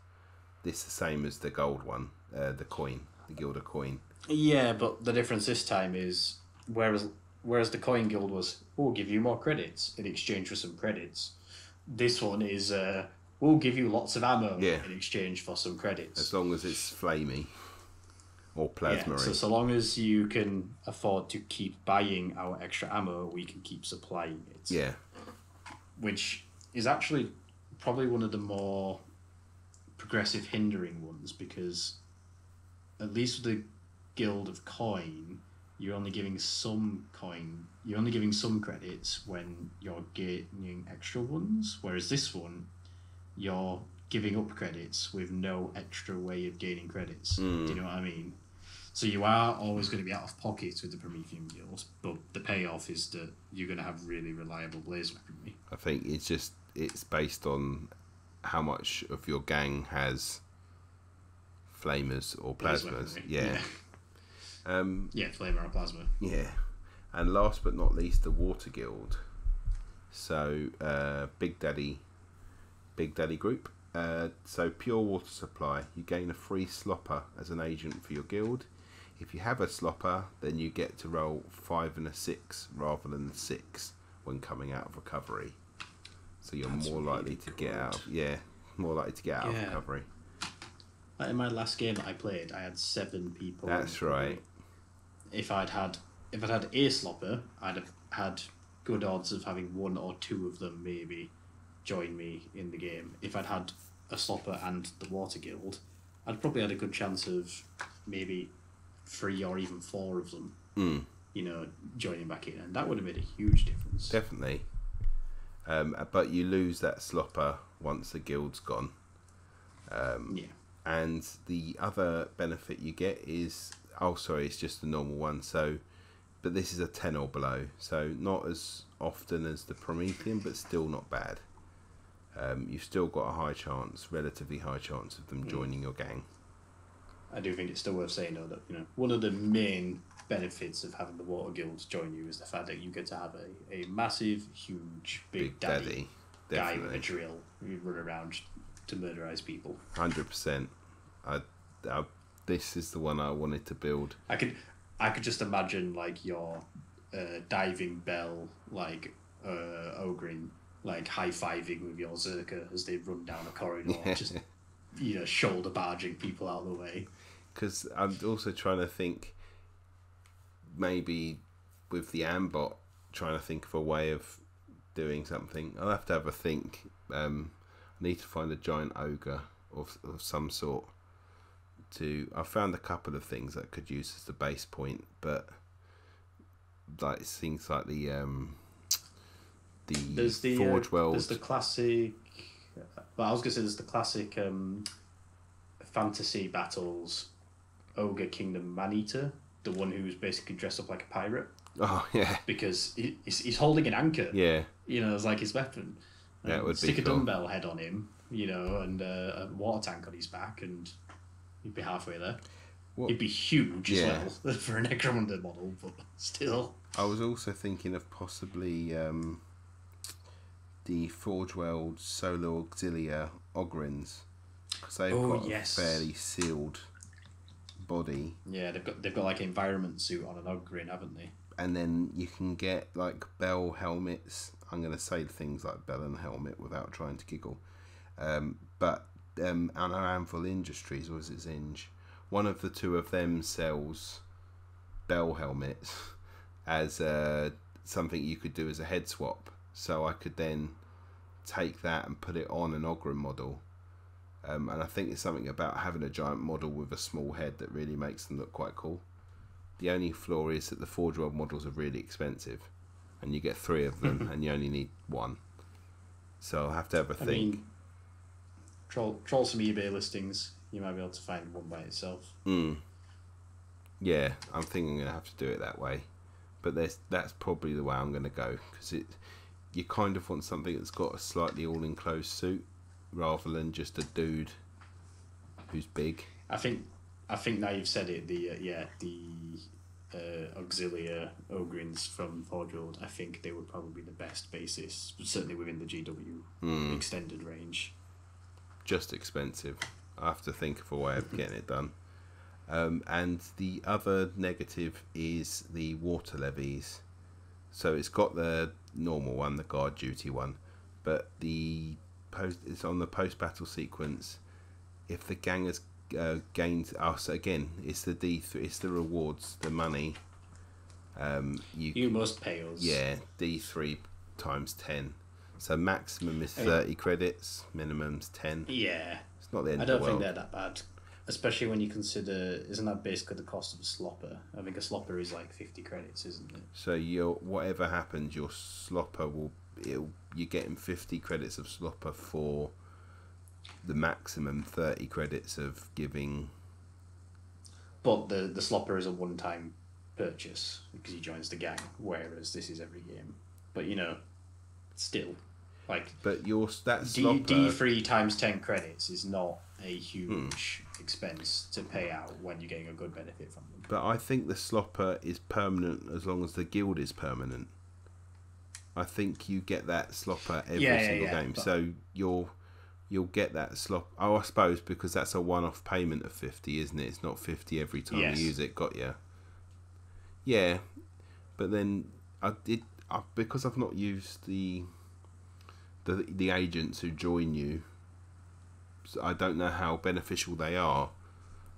the same as the gold one, the coin, the Guilder coin. Yeah, but the difference this time is whereas the coin guild was, we'll give you more credits in exchange for some credits. This one is, we'll give you lots of ammo in exchange for some credits. As long as it's flamey or plasma. Yeah, so long as you can afford to keep buying our extra ammo, we can keep supplying it. Yeah. Which is actually probably one of the more progressive hindering ones, because at least with the Guild of Coin, you're only giving some credits when you're gaining extra ones, whereas this one, you're giving up credits with no extra way of gaining credits. Do you know what I mean? So you are always going to be out of pocket with the Promethean Guilds, but the payoff is that you're going to have really reliable blaze weaponry. I think it's based on how much of your gang has flamers or plasmas. Yeah. Flamer or plasma. Yeah. And last but not least, the Water Guild. So, Big Daddy group. So, pure water supply. You gain a free slopper as an agent for your guild. If you have a slopper, then you get to roll 5 and a 6 rather than 6 when coming out of recovery. So you're more likely to get out. More likely to get out of recovery. Like in my last game that I played, I had 7 people. That's right. If I'd had a slopper, I'd have had good odds of having 1 or 2 of them maybe join me in the game. If I'd had a slopper and the Water Guild, I'd probably had a good chance of maybe 3 or even 4 of them, joining back in, and that would have made a huge difference. Definitely. But you lose that slopper once the guild's gone. And the other benefit you get is, it's just the normal one. So, but this is a 10 or below, so not as often as the Promethean, but still not bad. You've still got a relatively high chance of them joining your gang. I do think it's still worth saying though that one of the main benefits of having the Water Guild join you is the fact that you get to have a massive, huge, big daddy guy with a drill who run around to murderize people. 100%. This is the one I wanted to build. I could just imagine like your diving bell Ogrin high-fiving with your Zerker as they run down a corridor, just shoulder barging people out of the way. Because I'm also trying to think, maybe with the Ambot, trying to think of a way of doing something. I'll have to have a think. I need to find a giant ogre of some sort. I found a couple of things that I could use as the base point, but like things like the the Forge World. There's the classic. But I was gonna say there's the classic fantasy battles, Ogre Kingdom Maneater, the one who's basically dressed up like a pirate. Oh yeah. Because he's holding an anchor. Yeah. It's like his weapon. That would stick be a cool. dumbbell head on him, and a water tank on his back, and he'd be halfway there. He'd be huge as well for a Necromunda model, but still. I was also thinking of possibly the Forge World Solo Auxilia Ogrins, because they've got a fairly sealed body. Yeah, they've got like an environment suit on an Ogrin, haven't they? And then you can get like bell helmets. I'm going to say things like bell and helmet without trying to giggle. But I know Anvil Industries, or is it Zinj? One of the two of them sells bell helmets as something you could do as a head swap. So I could then take that and put it on an Ogren model. And I think it's something about having a giant model with a small head that really makes them look quite cool. The only flaw is that the Forge World models are really expensive, and you get 3 of them, and you only need 1. So I'll have to have a think. I mean, troll some eBay listings. You might be able to find one by itself. Yeah, I'm thinking I'm going to have to do it that way. But that's probably the way I'm going to go, because you kind of want something that's got a slightly all-enclosed suit, rather than just a dude who's big. I think now you've said it. The Auxilia Ogrins from Forge World, I think they would probably be the best basis, certainly within the GW extended range. Just expensive. I have to think of a way of getting it done. And the other negative is the water levies. So it's got the normal one, the guard duty one, but it's on the post-battle sequence. If the gang has gained so again, it's the D3, it's the rewards, the money. You must pay us. Yeah, D3 times 10. So maximum is 30 credits, minimum's 10. Yeah, it's not the end I of the don't world. think they're that bad, especially when you consider, isn't that basically the cost of a slopper? I think a slopper is like 50 credits, isn't it? So whatever happens, your slopper you're getting 50 credits of slopper for the maximum 30 credits of giving. But the slopper is a one-time purchase because he joins the gang, whereas this is every game. But still, like. But that slopper D3 times 10 credits is not a huge expense to pay out when you're getting a good benefit from them. But I think the slopper is permanent as long as the guild is permanent. I think you get that slopper every single game, so you'll get that slop. Oh, I suppose because that's a one-off payment of 50, isn't it? It's not 50 every time you use it. Got ya? Yeah, but then because I've not used the agents who join you. So I don't know how beneficial they are,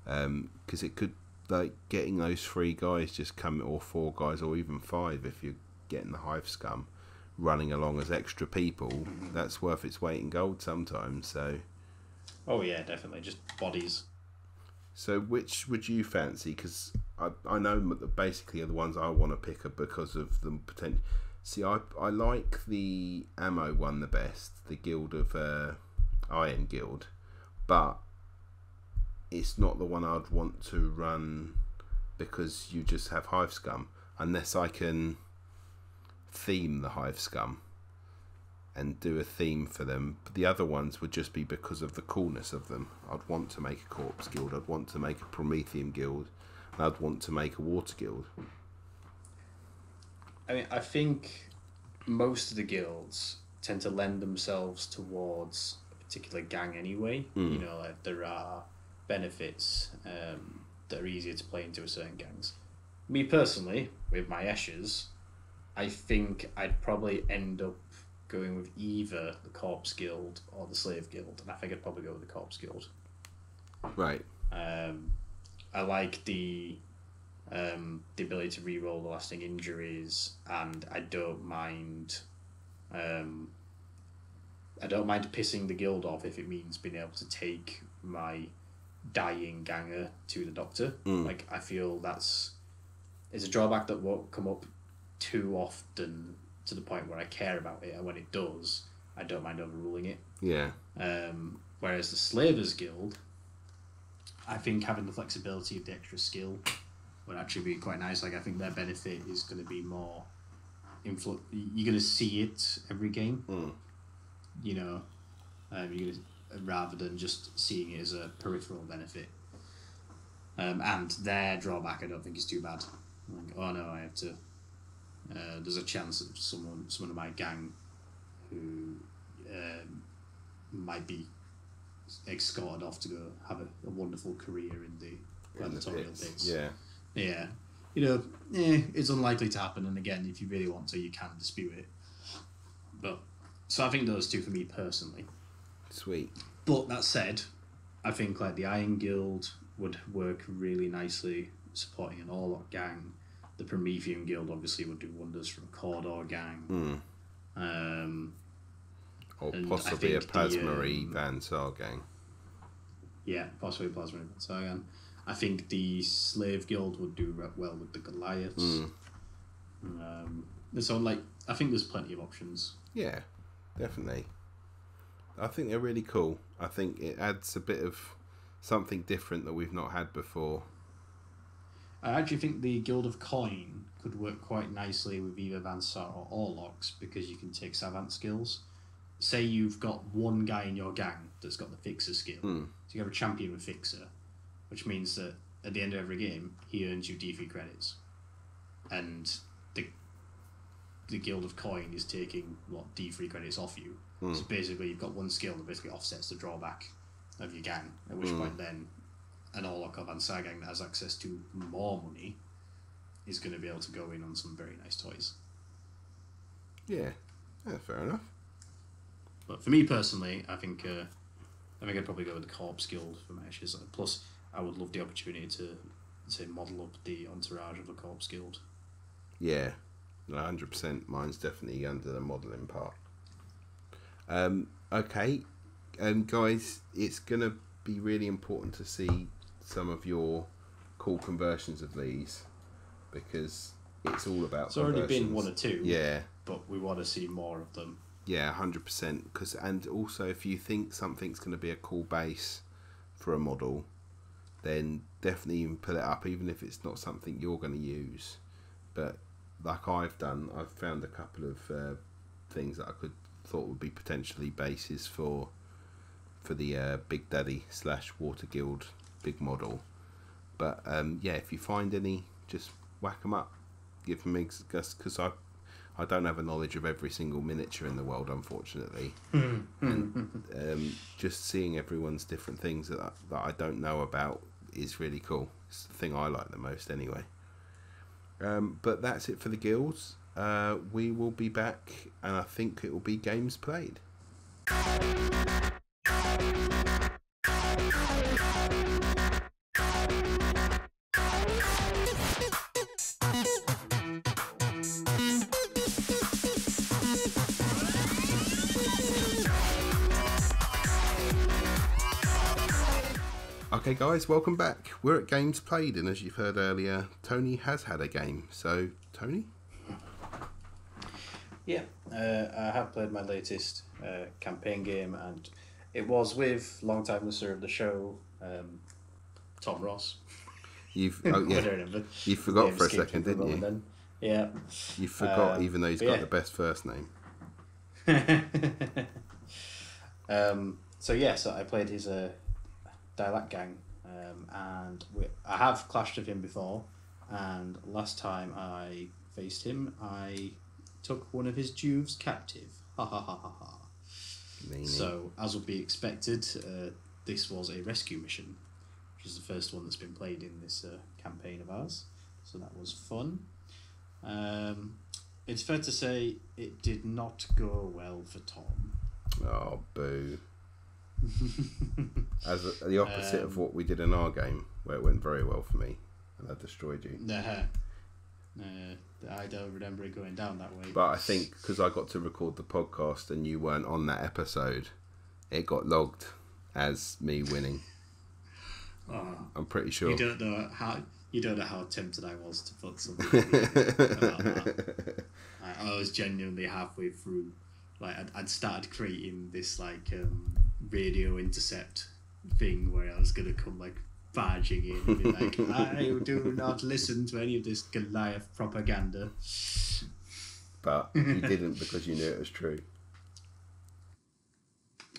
because it could, like, getting those 3 guys just come, or 4 guys, or even 5 if you're getting the Hive scum running along as extra people. That's worth its weight in gold sometimes. So. Oh yeah, definitely, just bodies. So which would you fancy? Because I know that basically are the ones I want to pick up because of the potential. See, I like the ammo one the best, the Guild of Iron Guild, but it's not the one I'd want to run because you just have Hive scum, unless I can theme the Hive scum and do a theme for them. But the other ones would just be because of the coolness of them. I'd want to make a Corpse Guild, I'd want to make a Prometheum Guild, and I'd want to make a Water Guild. I mean, I think most of the guilds tend to lend themselves towards a particular gang anyway. Like there are benefits that are easier to play into with certain gangs. Me personally, with my Esches, I think I'd probably end up going with either the Corpse Guild or the Slave Guild, and I think I'd probably go with the Corpse Guild. Right. I like the ability to reroll the lasting injuries, and I don't mind pissing the guild off if it means being able to take my dying ganger to the doctor. Like, I feel it's a drawback that won't come up too often to the point where I care about it, and when it does, I don't mind overruling it. Yeah. Whereas the Slavers Guild, I think having the flexibility of the extra skill would actually be quite nice. Like, I think their benefit is going to be more you're going to see it every game. You know, you're gonna, rather than just seeing it as a peripheral benefit. And their drawback, I don't think is too bad. Like, oh no, I have to. There's a chance that someone of my gang who might be escorted off to go have a wonderful career in the gladiatorial pits. Yeah. You know, it's unlikely to happen. And again, if you really want to, you can dispute it. But so I think those two for me personally. Sweet. But that said, I think like the Iron Guild would work really nicely supporting an Orlok gang. The Promethean Guild obviously would do wonders for a Cawdor gang. Or possibly a Plasmarie Van Sar gang. Yeah, possibly a Plasmarie Van Sar gang. I think the Slave Guild would do well with the Goliaths. So like, I think there's plenty of options. Yeah, definitely. I think they're really cool. I think it adds a bit of something different that we've not had before. I actually think the Guild of Coin could work quite nicely with either Vansar or Orloks, because you can take savant skills. Say you've got one guy in your gang that's got the Fixer skill. So you have a champion with Fixer, which means that at the end of every game, he earns you D3 credits. And the Guild of Coin is taking, D3 credits off you. So basically you've got one skill that basically offsets the drawback of your gang, at which point then an Orlok or Vansar gang that has access to more money is going to be able to go in on some very nice toys. Yeah, fair enough. But for me personally, I think I'd probably go with the Corpse Guild for meshes. Plus, I would love the opportunity to, say, model up the entourage of the Corpse Guild. Yeah, 100%. Mine's definitely under the modelling part. Okay, guys, it's going to be really important to see some of your cool conversions of these, because it's all about It's already been one or two. Yeah. But we want to see more of them. Yeah, 100%. And also, if you think something's going to be a cool base for a model, then definitely put it up, even if it's not something you're going to use. But like I've done, I've found a couple of things that I thought would be potentially bases for the Big Daddy / Water Guild big model. But yeah, if you find any, just whack them up, give them because I don't have a knowledge of every single miniature in the world, unfortunately. And just seeing everyone's different things that I don't know about is really cool. It's the thing I like the most anyway. But that's it for the guilds. We will be back, and I think it will be games played. Okay guys, welcome back. We're at Games Played, and as you've heard earlier, Tony has had a game. So, Tony? Yeah, I have played my latest campaign game, and it was with long-time listener of the show, Tom Ross. You forgot for a second, didn't you? Then. Yeah. You forgot, even though he's got the best first name. So I played his Dialect Gang, and I have clashed with him before, and last time I faced him, I took one of his Juves captive. Ha ha ha ha ha. So, as would be expected, this was a rescue mission, which is the first one that's been played in this campaign of ours, so that was fun. It's fair to say it did not go well for Tom. Oh, boo. As the opposite of what we did in our game, where it went very well for me and I destroyed you. I don't remember it going down that way. But I think because I got to record the podcast and you weren't on that episode, it got logged as me winning. I'm pretty sure. You don't know how You don't know how tempted I was to put something about that. I was genuinely halfway through. Like I'd started creating this like radio intercept thing where I was gonna come like barging in and be like, I do not listen to any of this Goliath propaganda. But you didn't because you knew it was true.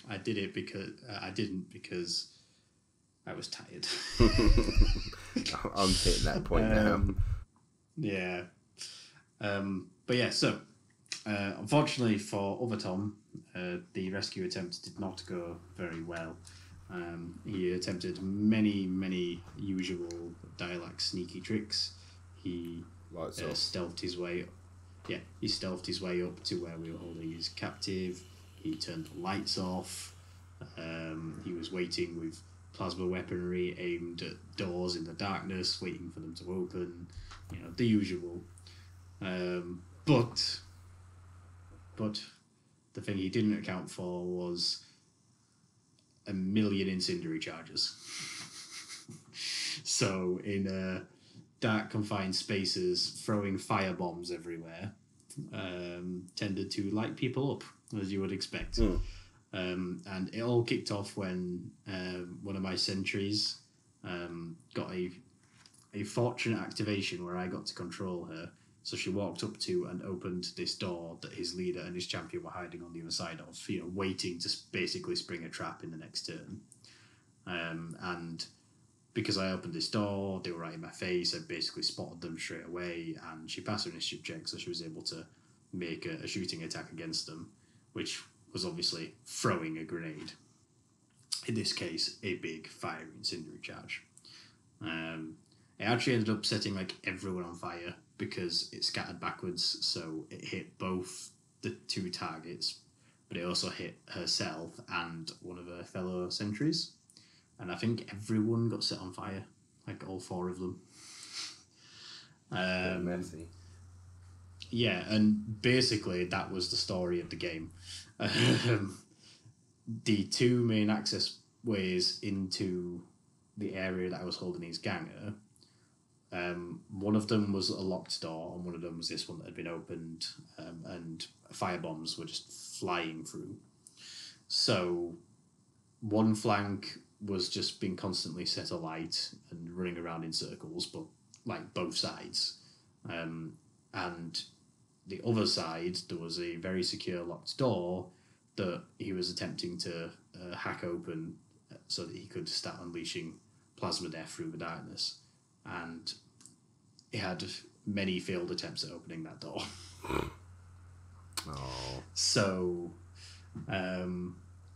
I did it because I didn't because I was tired. I'm hitting that point now. Yeah. But yeah, so unfortunately for other Tom, the rescue attempt did not go very well. He attempted many usual Dialect sneaky tricks. He stealthed his way. Yeah, he stealthed his way up to where we were holding his captive. He turned the lights off. He was waiting with plasma weaponry aimed at doors in the darkness, waiting for them to open. You know, the usual. But the thing he didn't account for was 1 million incendiary charges. So in dark confined spaces, throwing fire bombs everywhere tended to light people up, as you would expect. And it all kicked off when one of my sentries got a fortunate activation where I got to control her. So she walked up to and opened this door that his leader and his champion were hiding on the other side of, you know, waiting to basically spring a trap in the next turn. And because I opened this door, they were right in my face. I basically spotted them straight away, and she passed her initiative check, so she was able to make a shooting attack against them, which was obviously throwing a grenade. In this case, a big fire incendiary charge. It actually ended up setting like everyone on fire because it scattered backwards, so it hit both the two targets, but it also hit herself and one of her fellow sentries. And I think everyone got set on fire, like all 4 of them. Messy. Yeah, and basically that was the story of the game. The 2 main access ways into the area that I was holding his ganger, one of them was a locked door, and one of them was this one that had been opened, and fire bombs were just flying through. So one flank was just being constantly set alight and running around in circles, but like both sides. And the other side, there was a very secure locked door that he was attempting to hack open so that he could start unleashing plasma death through the darkness. And he had many failed attempts at opening that door. Oh. So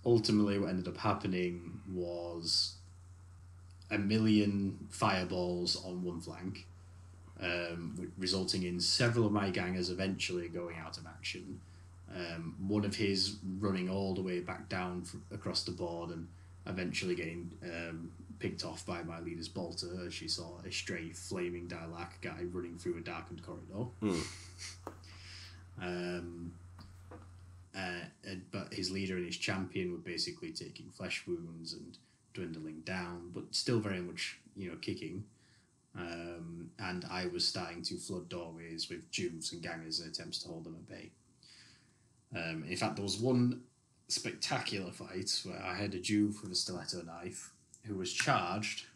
ultimately what ended up happening was 1 million fireballs on one flank, resulting in several of my gangers eventually going out of action. One of his running all the way back down across the board and eventually getting picked off by my leader's bolter as she saw a stray flaming Dialak guy running through a darkened corridor. But his leader and his champion were basically taking flesh wounds and dwindling down, but still very much, you know, kicking. And I was starting to flood doorways with Juves and gangers in attempts to hold them at bay. In fact, there was one spectacular fight where I had a Juve with a stiletto knife who was charged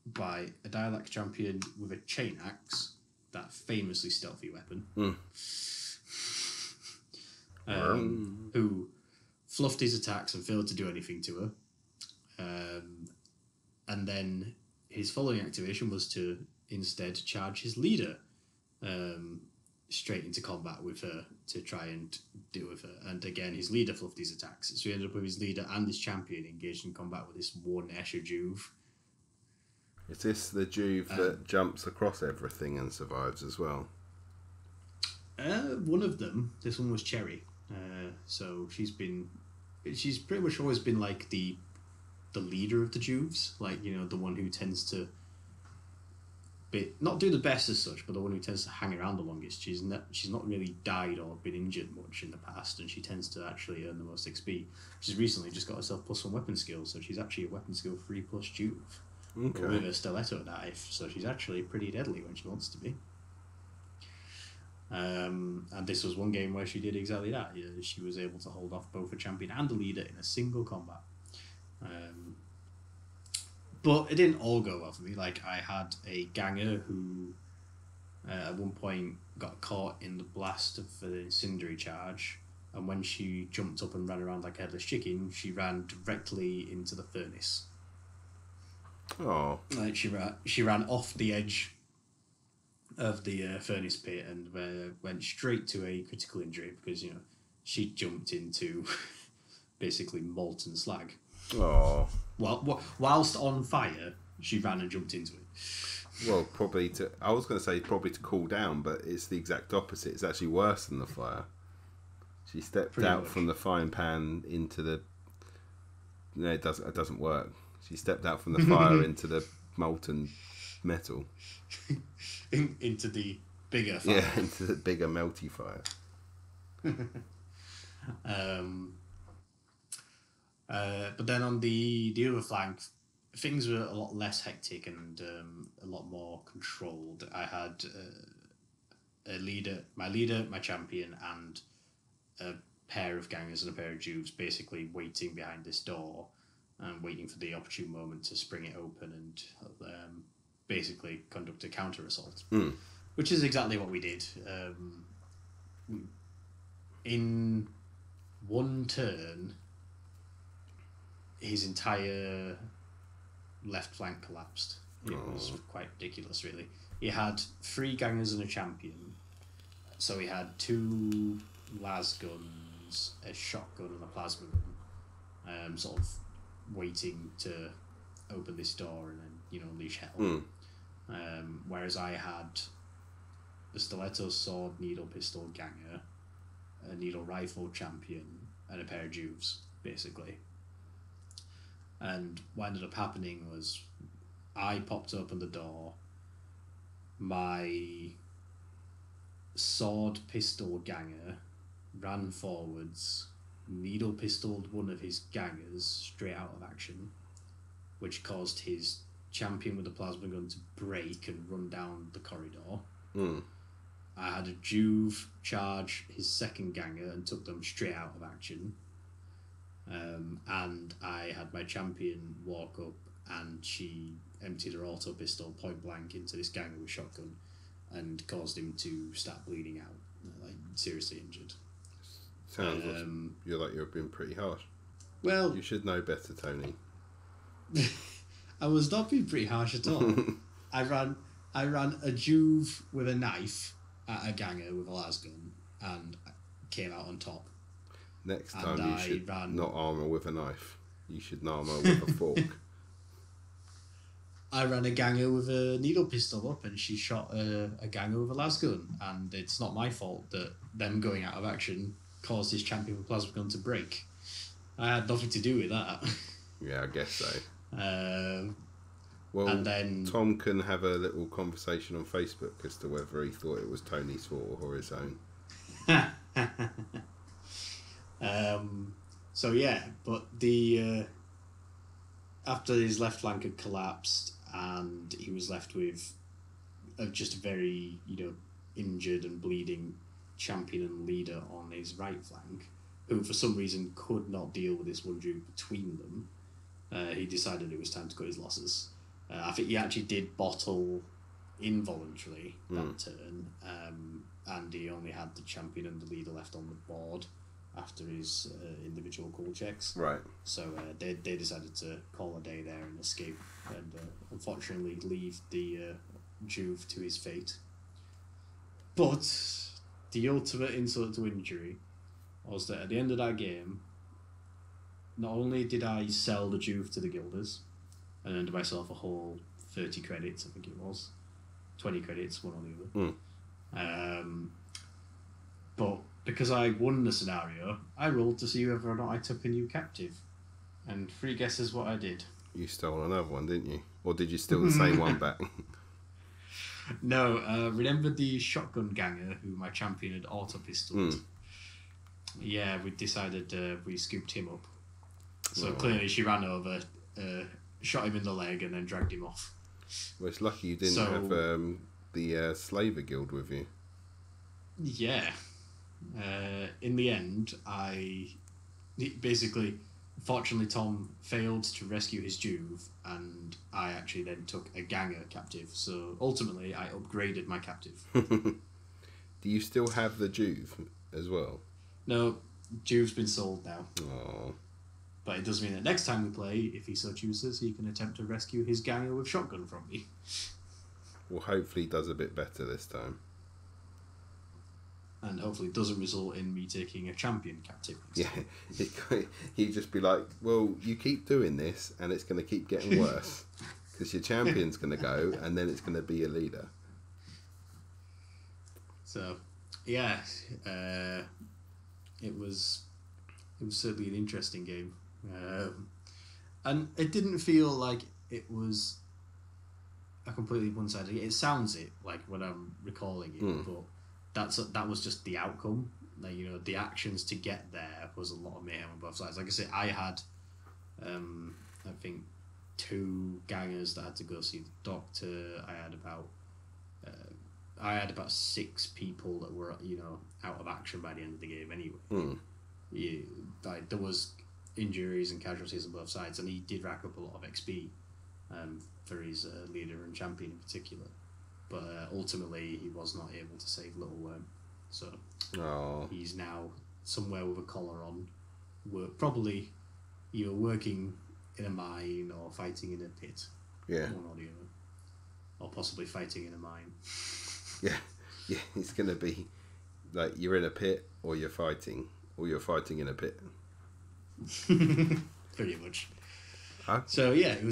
by a Dialect champion with a chain axe, that famously stealthy weapon, who fluffed his attacks and failed to do anything to her. And then his following activation was to instead charge his leader straight into combat with her to try and deal with her. And again, his leader fluffed his attacks. So he ended up with his leader and his champion engaged in combat with this one Escher Juve. Is this the Juve that jumps across everything and survives as well? One of them. This one was Cherry. So she's pretty much always been like the leader of the Juves, like, you know, the one who tends to not do the best as such, but the one who tends to hang around the longest. She's not really died or been injured much in the past, and she tends to actually earn the most XP. She's recently just got herself +1 weapon skill, so she's actually a weapon skill 3+ Juve. Okay. with a stiletto knife, so she's actually pretty deadly when she wants to be. And this was one game where she did exactly that. She was able to hold off both a champion and a leader in a single combat. But it didn't all go well for me. Like, I had a ganger who at one point got caught in the blast of the incendiary charge, and when she jumped up and ran around like a headless chicken, she ran directly into the furnace. Oh. Like, she ran off the edge of the furnace pit and went straight to a critical injury because, you know, she jumped into basically molten slag. Oh. Well, whilst on fire, she ran and jumped into it. Well, I was going to say probably to cool down, but it's the exact opposite. It's actually worse than the fire. She stepped Pretty out much. from the frying pan into the... No, it doesn't work. She stepped out from the fire into the molten metal. Into the bigger fire. Yeah, into the bigger melty fire. But then on the other flank, things were a lot less hectic and a lot more controlled. I had my leader, my champion, and a pair of gangers and a pair of Jews basically waiting behind this door and waiting for the opportune moment to spring it open and basically conduct a counter assault, which is exactly what we did. In one turn, his entire left flank collapsed. It was quite ridiculous, really. He had 3 gangers and a champion, so he had 2 las guns, a shotgun, and a plasma gun, sort of waiting to open this door and then, you know, unleash hell. Whereas I had a stiletto, sword, needle, pistol, ganger, a needle rifle champion, and a pair of Jews, basically. And what ended up happening was I popped open the door, my sword, pistol, ganger ran forwards, needle pistoled one of his gangers straight out of action, which caused his champion with the plasma gun to break and run down the corridor. I had a Juve charge his second ganger and took them straight out of action. And I had my champion walk up and she emptied her auto pistol point blank into this ganger with shotgun and caused him to start bleeding out, like seriously injured. Sounds like you're being pretty harsh. Well, you should know better, Tony. I was not being pretty harsh at all. I ran a Juve with a knife at a ganger with a las gun and came out on top. Next time you should not armour with a knife. You should armour with a fork. I ran a ganger with a needle pistol up and she shot a ganger with a las gun, and it's not my fault that them going out of action caused his champion with a plasma gun to break. I had nothing to do with that. Yeah, I guess so. And then Tom can have a little conversation on Facebook as to whether he thought it was Tony's fault or his own. So yeah, but the after his left flank had collapsed and he was left with just a very, you know, injured and bleeding champion and leader on his right flank, who for some reason could not deal with this one dude between them, he decided it was time to cut his losses. I think he actually did bottle involuntarily that turn, and he only had the champion and the leader left on the board after his individual call checks. Right. So they decided to call a day there and escape, and unfortunately leave the Juve to his fate. But the ultimate insult to injury was that at the end of that game, not only did I sell the Juve to the Guilders and earned myself a whole 30 credits, I think it was, 20 credits, one or the other. But because I won the scenario, I rolled to see whether or not I took a new captive. And 3 guesses what I did. You stole another one, didn't you? Or did you steal the same one back? No, remember the shotgun ganger who my champion had auto-pistoled? Yeah, we decided we scooped him up. So clearly she ran over, shot him in the leg, and then dragged him off. Well, it's lucky you didn't have the Slaver Guild with you. Yeah. In the end, fortunately, Tom failed to rescue his Juve, and I actually then took a ganger captive. So ultimately, I upgraded my captive. Do you still have the Juve as well? No, Juve's been sold now. Oh. But it does mean that next time we play, if he so chooses, he can attempt to rescue his ganger with shotgun from me. Well, hopefully he does a bit better this time. And hopefully it doesn't result in me taking a champion captive. Yeah, he'd just be like, well, you keep doing this and it's going to keep getting worse. Because your champion's going to go and then it's going to be a leader. So, yeah, it was certainly an interesting game. And it didn't feel like it was a completely one-sided game. It sounds it, like when I'm recalling it, but that was just the outcome. Like, you know, the actions to get there was a lot of mayhem on both sides. Like I said, I had I think 2 gangers that had to go see the doctor. I had about 6 people that were, you know, out of action by the end of the game anyway. There was injuries and casualties on both sides, and he did rack up a lot of XP for his leader and champion in particular. But ultimately, he was not able to save Little Worm. So he's now somewhere with a collar on, probably either working in a mine or fighting in a pit. Yeah. One or the other. Or possibly fighting in a mine. Yeah, it's going to be like you're in a pit or you're fighting in a pit. Pretty much. Huh? So yeah, it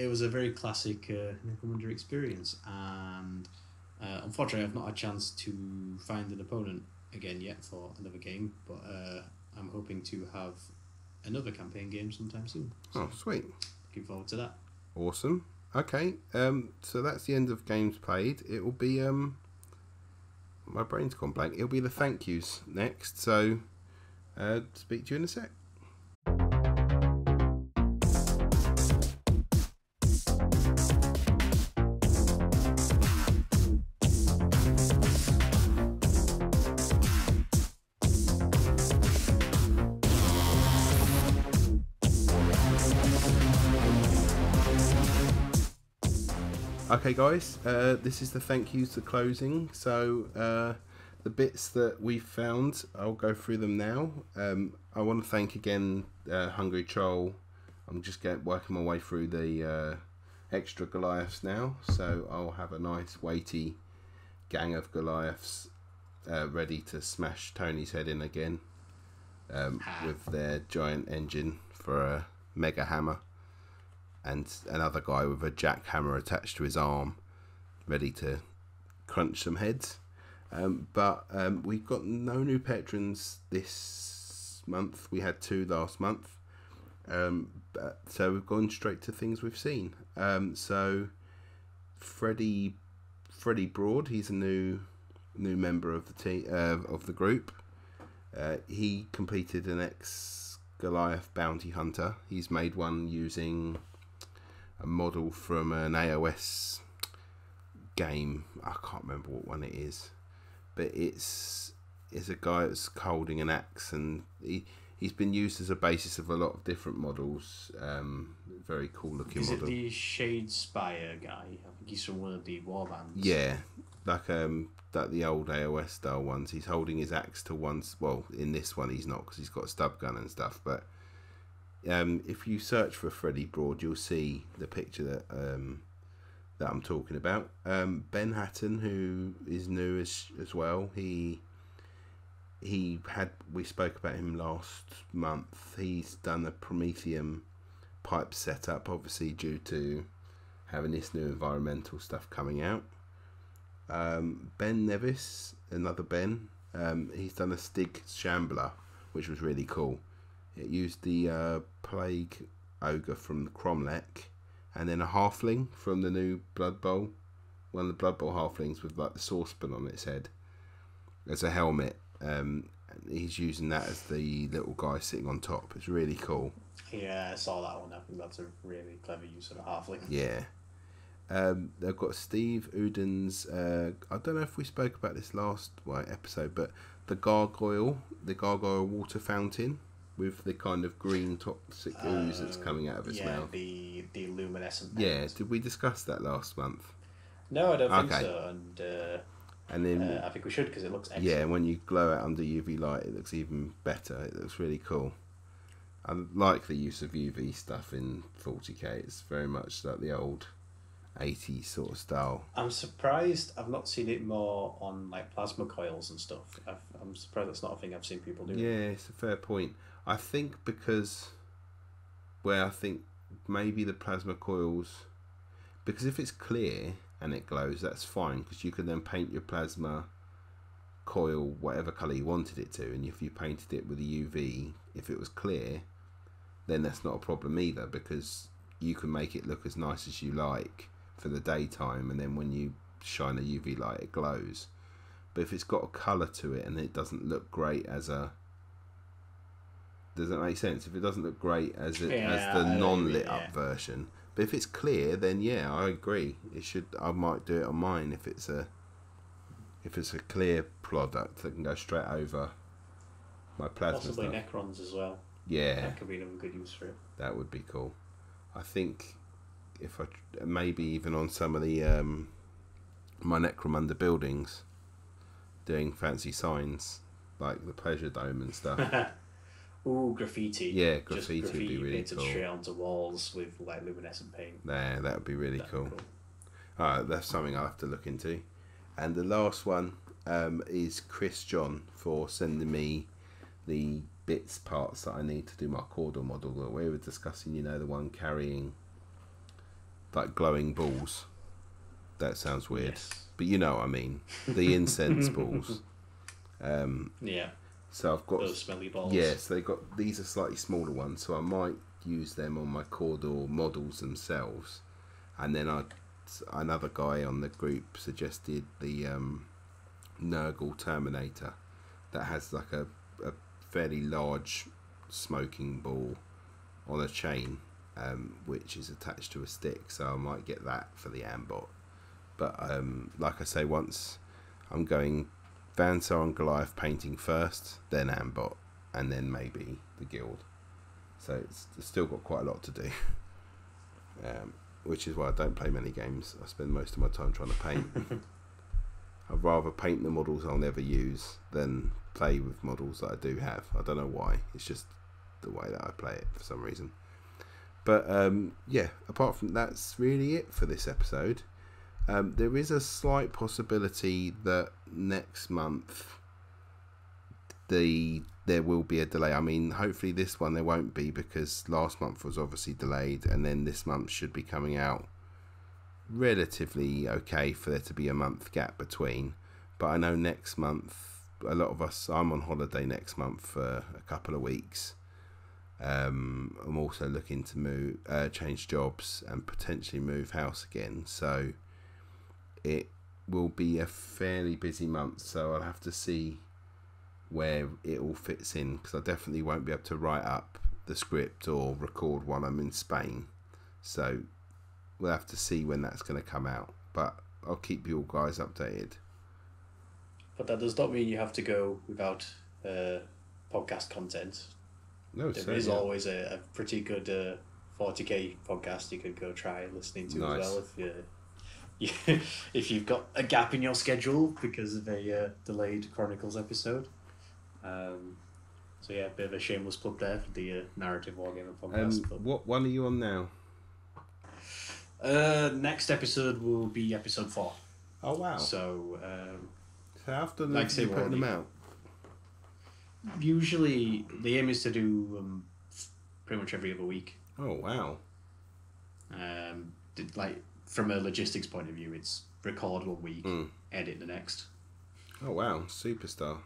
was a very classic Necromunda experience, and unfortunately I've not had a chance to find an opponent again yet for another game, but I'm hoping to have another campaign game sometime soon. So oh, sweet. Looking forward to that. Awesome. Okay, so that's the end of games played. It will be my brain's gone blank. It'll be the thank yous next, so speak to you in a sec. Okay guys, this is the thank yous to closing. So the bits that we've found, I'll go through them now. I want to thank again Hungry Troll. I'm just working my way through the extra Goliaths now, so I'll have a nice weighty gang of Goliaths ready to smash Tony's head in again with their giant engine for a mega hammer. And another guy with a jackhammer attached to his arm, ready to crunch some heads. But we've got no new patrons this month. We had 2 last month. So we've gone straight to things we've seen. So Freddie Broad, he's a new member of the team of the group. He completed an ex-Goliath bounty hunter. He's made one using a model from an AOS game. I can't remember what one it is, but it's a guy that's holding an axe, and he's been used as a basis of a lot of different models. Very cool looking model. Is it the Shade Spire guy? I think he's from one of the warbands. Yeah, like the old AOS style ones. He's holding his axe to one. Well, in this one he's not, because he's got a stub gun and stuff, but if you search for Freddie Broad, you'll see the picture that I'm talking about. Ben Hatton, who is new as well, we spoke about him last month. He's done a Prometheum pipe setup, obviously due to having this new environmental stuff coming out. Ben Nevis, another Ben, he's done a Stig Shambler, which was really cool. It used the Plague Ogre from the Cromlech, and then a Halfling from the new Blood Bowl. One of the Blood Bowl Halflings with like the saucepan on its head as a helmet. He's using that as the little guy sitting on top. It's really cool. Yeah, I saw that one. I think that's a really clever use of a halfling. Yeah. They've got Steve Uden's. I don't know if we spoke about this last episode, but the gargoyle water fountain with the kind of green toxic ooze that's coming out of its mouth. Yeah, the luminescent. Yeah, did we discuss that last month? No, I don't think so. And then I think we should because it looks excellent. Yeah, when you glow it under UV light, it looks even better. It looks really cool. I like the use of UV stuff in 40k. It's very much like the old 80s sort of style. I'm surprised I've not seen it more on like plasma coils and stuff. I'm surprised that's not a thing I've seen people do. Yeah, it's a fair point. I think because I think maybe the plasma coils, because if it's clear and it glows, that's fine, because you can then paint your plasma coil whatever colour you wanted it to, and if you painted it with a UV, if it was clear, then that's not a problem either, because you can make it look as nice as you like for the daytime, and then when you shine a UV light it glows. But if it's got a colour to it and it doesn't look great as a... Does that make sense? If it doesn't look great as the non-lit up version, but if it's clear, then yeah, I agree. It should. I might do it on mine if it's a clear product that can go straight over my plasma. Possibly stuff. Necrons as well. Yeah, that could be another good use for it. That would be cool. I think if I maybe even on some of the my Necromunda buildings, doing fancy signs like the Pleasure Dome and stuff. Ooh, graffiti. Yeah, graffiti would be really painted cool. straight onto walls with like luminescent paint. Yeah, that would be really cool. Alright, that's something I'll have to look into. And the last one is Chris John for sending me the parts that I need to do my Cordor model that we were discussing, the one carrying like glowing balls. That sounds weird. Yes. But you know what I mean. The incense balls. Yeah. So I've got those smelly balls. Yes, these are slightly smaller ones, so I might use them on my Cordor models themselves. And then another guy on the group suggested the Nurgle Terminator that has like a fairly large smoking ball on a chain, which is attached to a stick. So I might get that for the Ambot. But like I say, once I'm going Vansar and Goliath painting first, then Ambot, and then maybe the guild. So it's still got quite a lot to do, which is why I don't play many games. I spend most of my time trying to paint. I'd rather paint the models I'll never use than play with models that I do have. I don't know why. It's just the way that I play it for some reason. But yeah, apart from that's really it for this episode. There is a slight possibility that next month there will be a delay. I mean, hopefully this one there won't be, because last month was obviously delayed, and then this month should be coming out relatively okay for there to be a month gap between. But I know next month, a lot of us, I'm on holiday next month for a couple of weeks. I'm also looking to change jobs and potentially move house again, so it will be a fairly busy month, so I'll have to see where it all fits in, because I definitely won't be able to write up the script or record while I'm in Spain, so we'll have to see when that's going to come out, but I'll keep you all guys updated. But that does not mean you have to go without podcast content. No, there is always a pretty good 40k podcast you could go try listening to as well if you've got a gap in your schedule because of a delayed Chronicles episode. So yeah, a bit of a shameless plug there for the narrative wargamer podcast. What one are you on now? Next episode will be episode 4. Oh wow! So how often like are you putting them out? Usually the aim is to do pretty much every other week. Oh wow! Like from a logistics point of view, it's record 1 week, edit the next. Oh wow, superstar.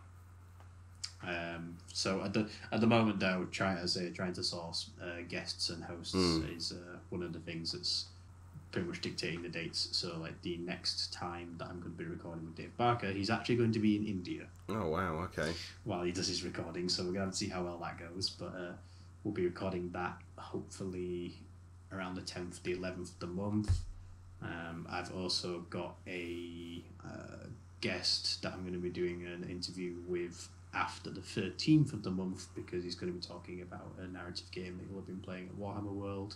So at the moment though, trying to source guests and hosts is one of the things that's pretty much dictating the dates. So like the next time that I'm going to be recording with Dave Barker, he's actually going to be in India. Oh wow, okay. While he does his recording, so we're going to see how well that goes. But we'll be recording that hopefully around the 10th, the 11th of the month. I've also got a guest that I'm going to be doing an interview with after the 13th of the month, because he's going to be talking about a narrative game that he'll have been playing at Warhammer World.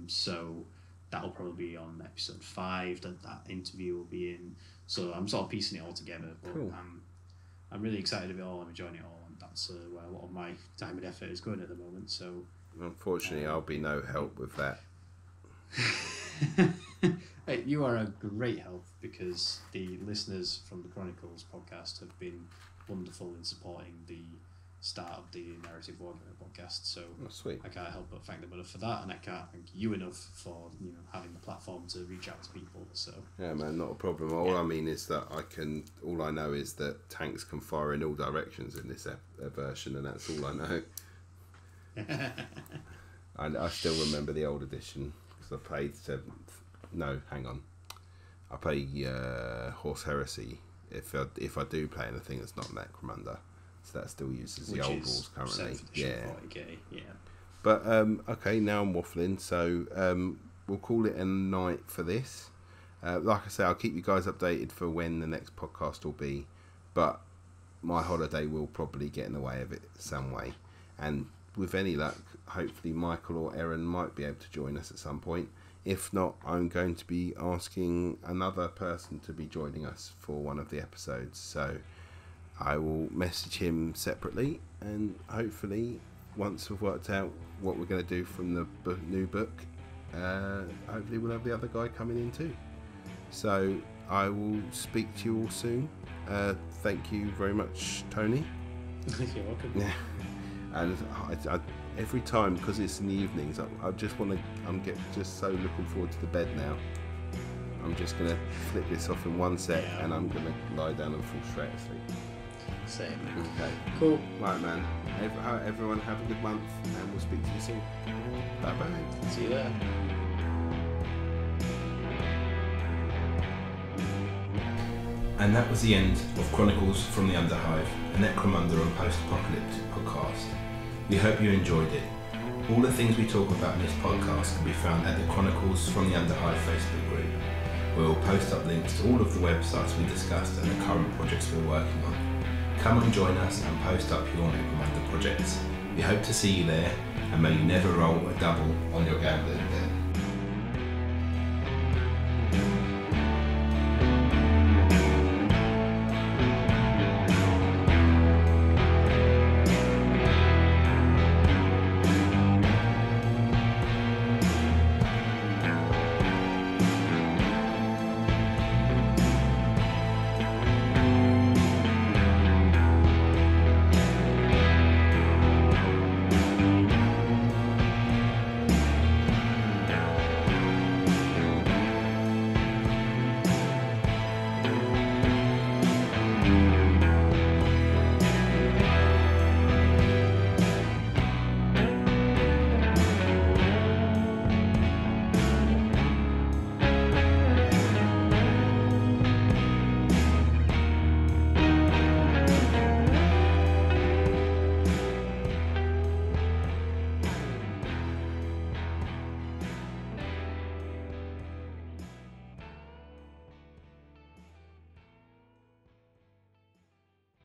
So that'll probably be on episode 5 that interview will be in. So I'm sort of piecing it all together, but cool. I'm really excited of it all. I'm enjoying it all, and that's where a lot of my time and effort is going at the moment. So unfortunately, I'll be no help with that. Hey, you are a great help, because the listeners from the Chronicles podcast have been wonderful in supporting the start of the Narrative Wargaming podcast. So sweet. I can't help but thank them enough for that, and I can't thank you enough for having the platform to reach out to people. So yeah, man, not a problem. All I mean is that all I know is that tanks can fire in all directions in this version, and that's all I know. I still remember the old edition, because I played 7th. No, hang on. I play Horse Heresy if I do play anything that's not Necromunda. So that still uses the old rules currently. Yeah. 40k, yeah. But okay, now I'm waffling, so we'll call it a night for this. Like I say, I'll keep you guys updated for when the next podcast will be, but my holiday will probably get in the way of it some way. And with any luck, hopefully Michael or Erin might be able to join us at some point. If not, I'm going to be asking another person to be joining us for one of the episodes. So I will message him separately, and hopefully once we've worked out what we're going to do from the new book, hopefully we'll have the other guy coming in too. So I will speak to you all soon. Thank you very much, Tony. You're welcome. Yeah. And I every time, because it's in the evenings, I just want to. I'm just so looking forward to the bed now. I'm just gonna flip this off in one set, and I'm gonna lie down and fall straight asleep. Same. Okay. Cool. Right, man. Everyone have a good month, and we'll speak to you soon. Bye bye. See you there. And that was the end of Chronicles from the Underhive, a Necromunda and Post Apocalyptic podcast. We hope you enjoyed it. All the things we talk about in this podcast can be found at the Chronicles from the Underhive Facebook group, where we'll post up links to all of the websites we discussed and the current projects we're working on. Come and join us and post up your Necromunda projects. We hope to see you there, and may you never roll a double on your gambling.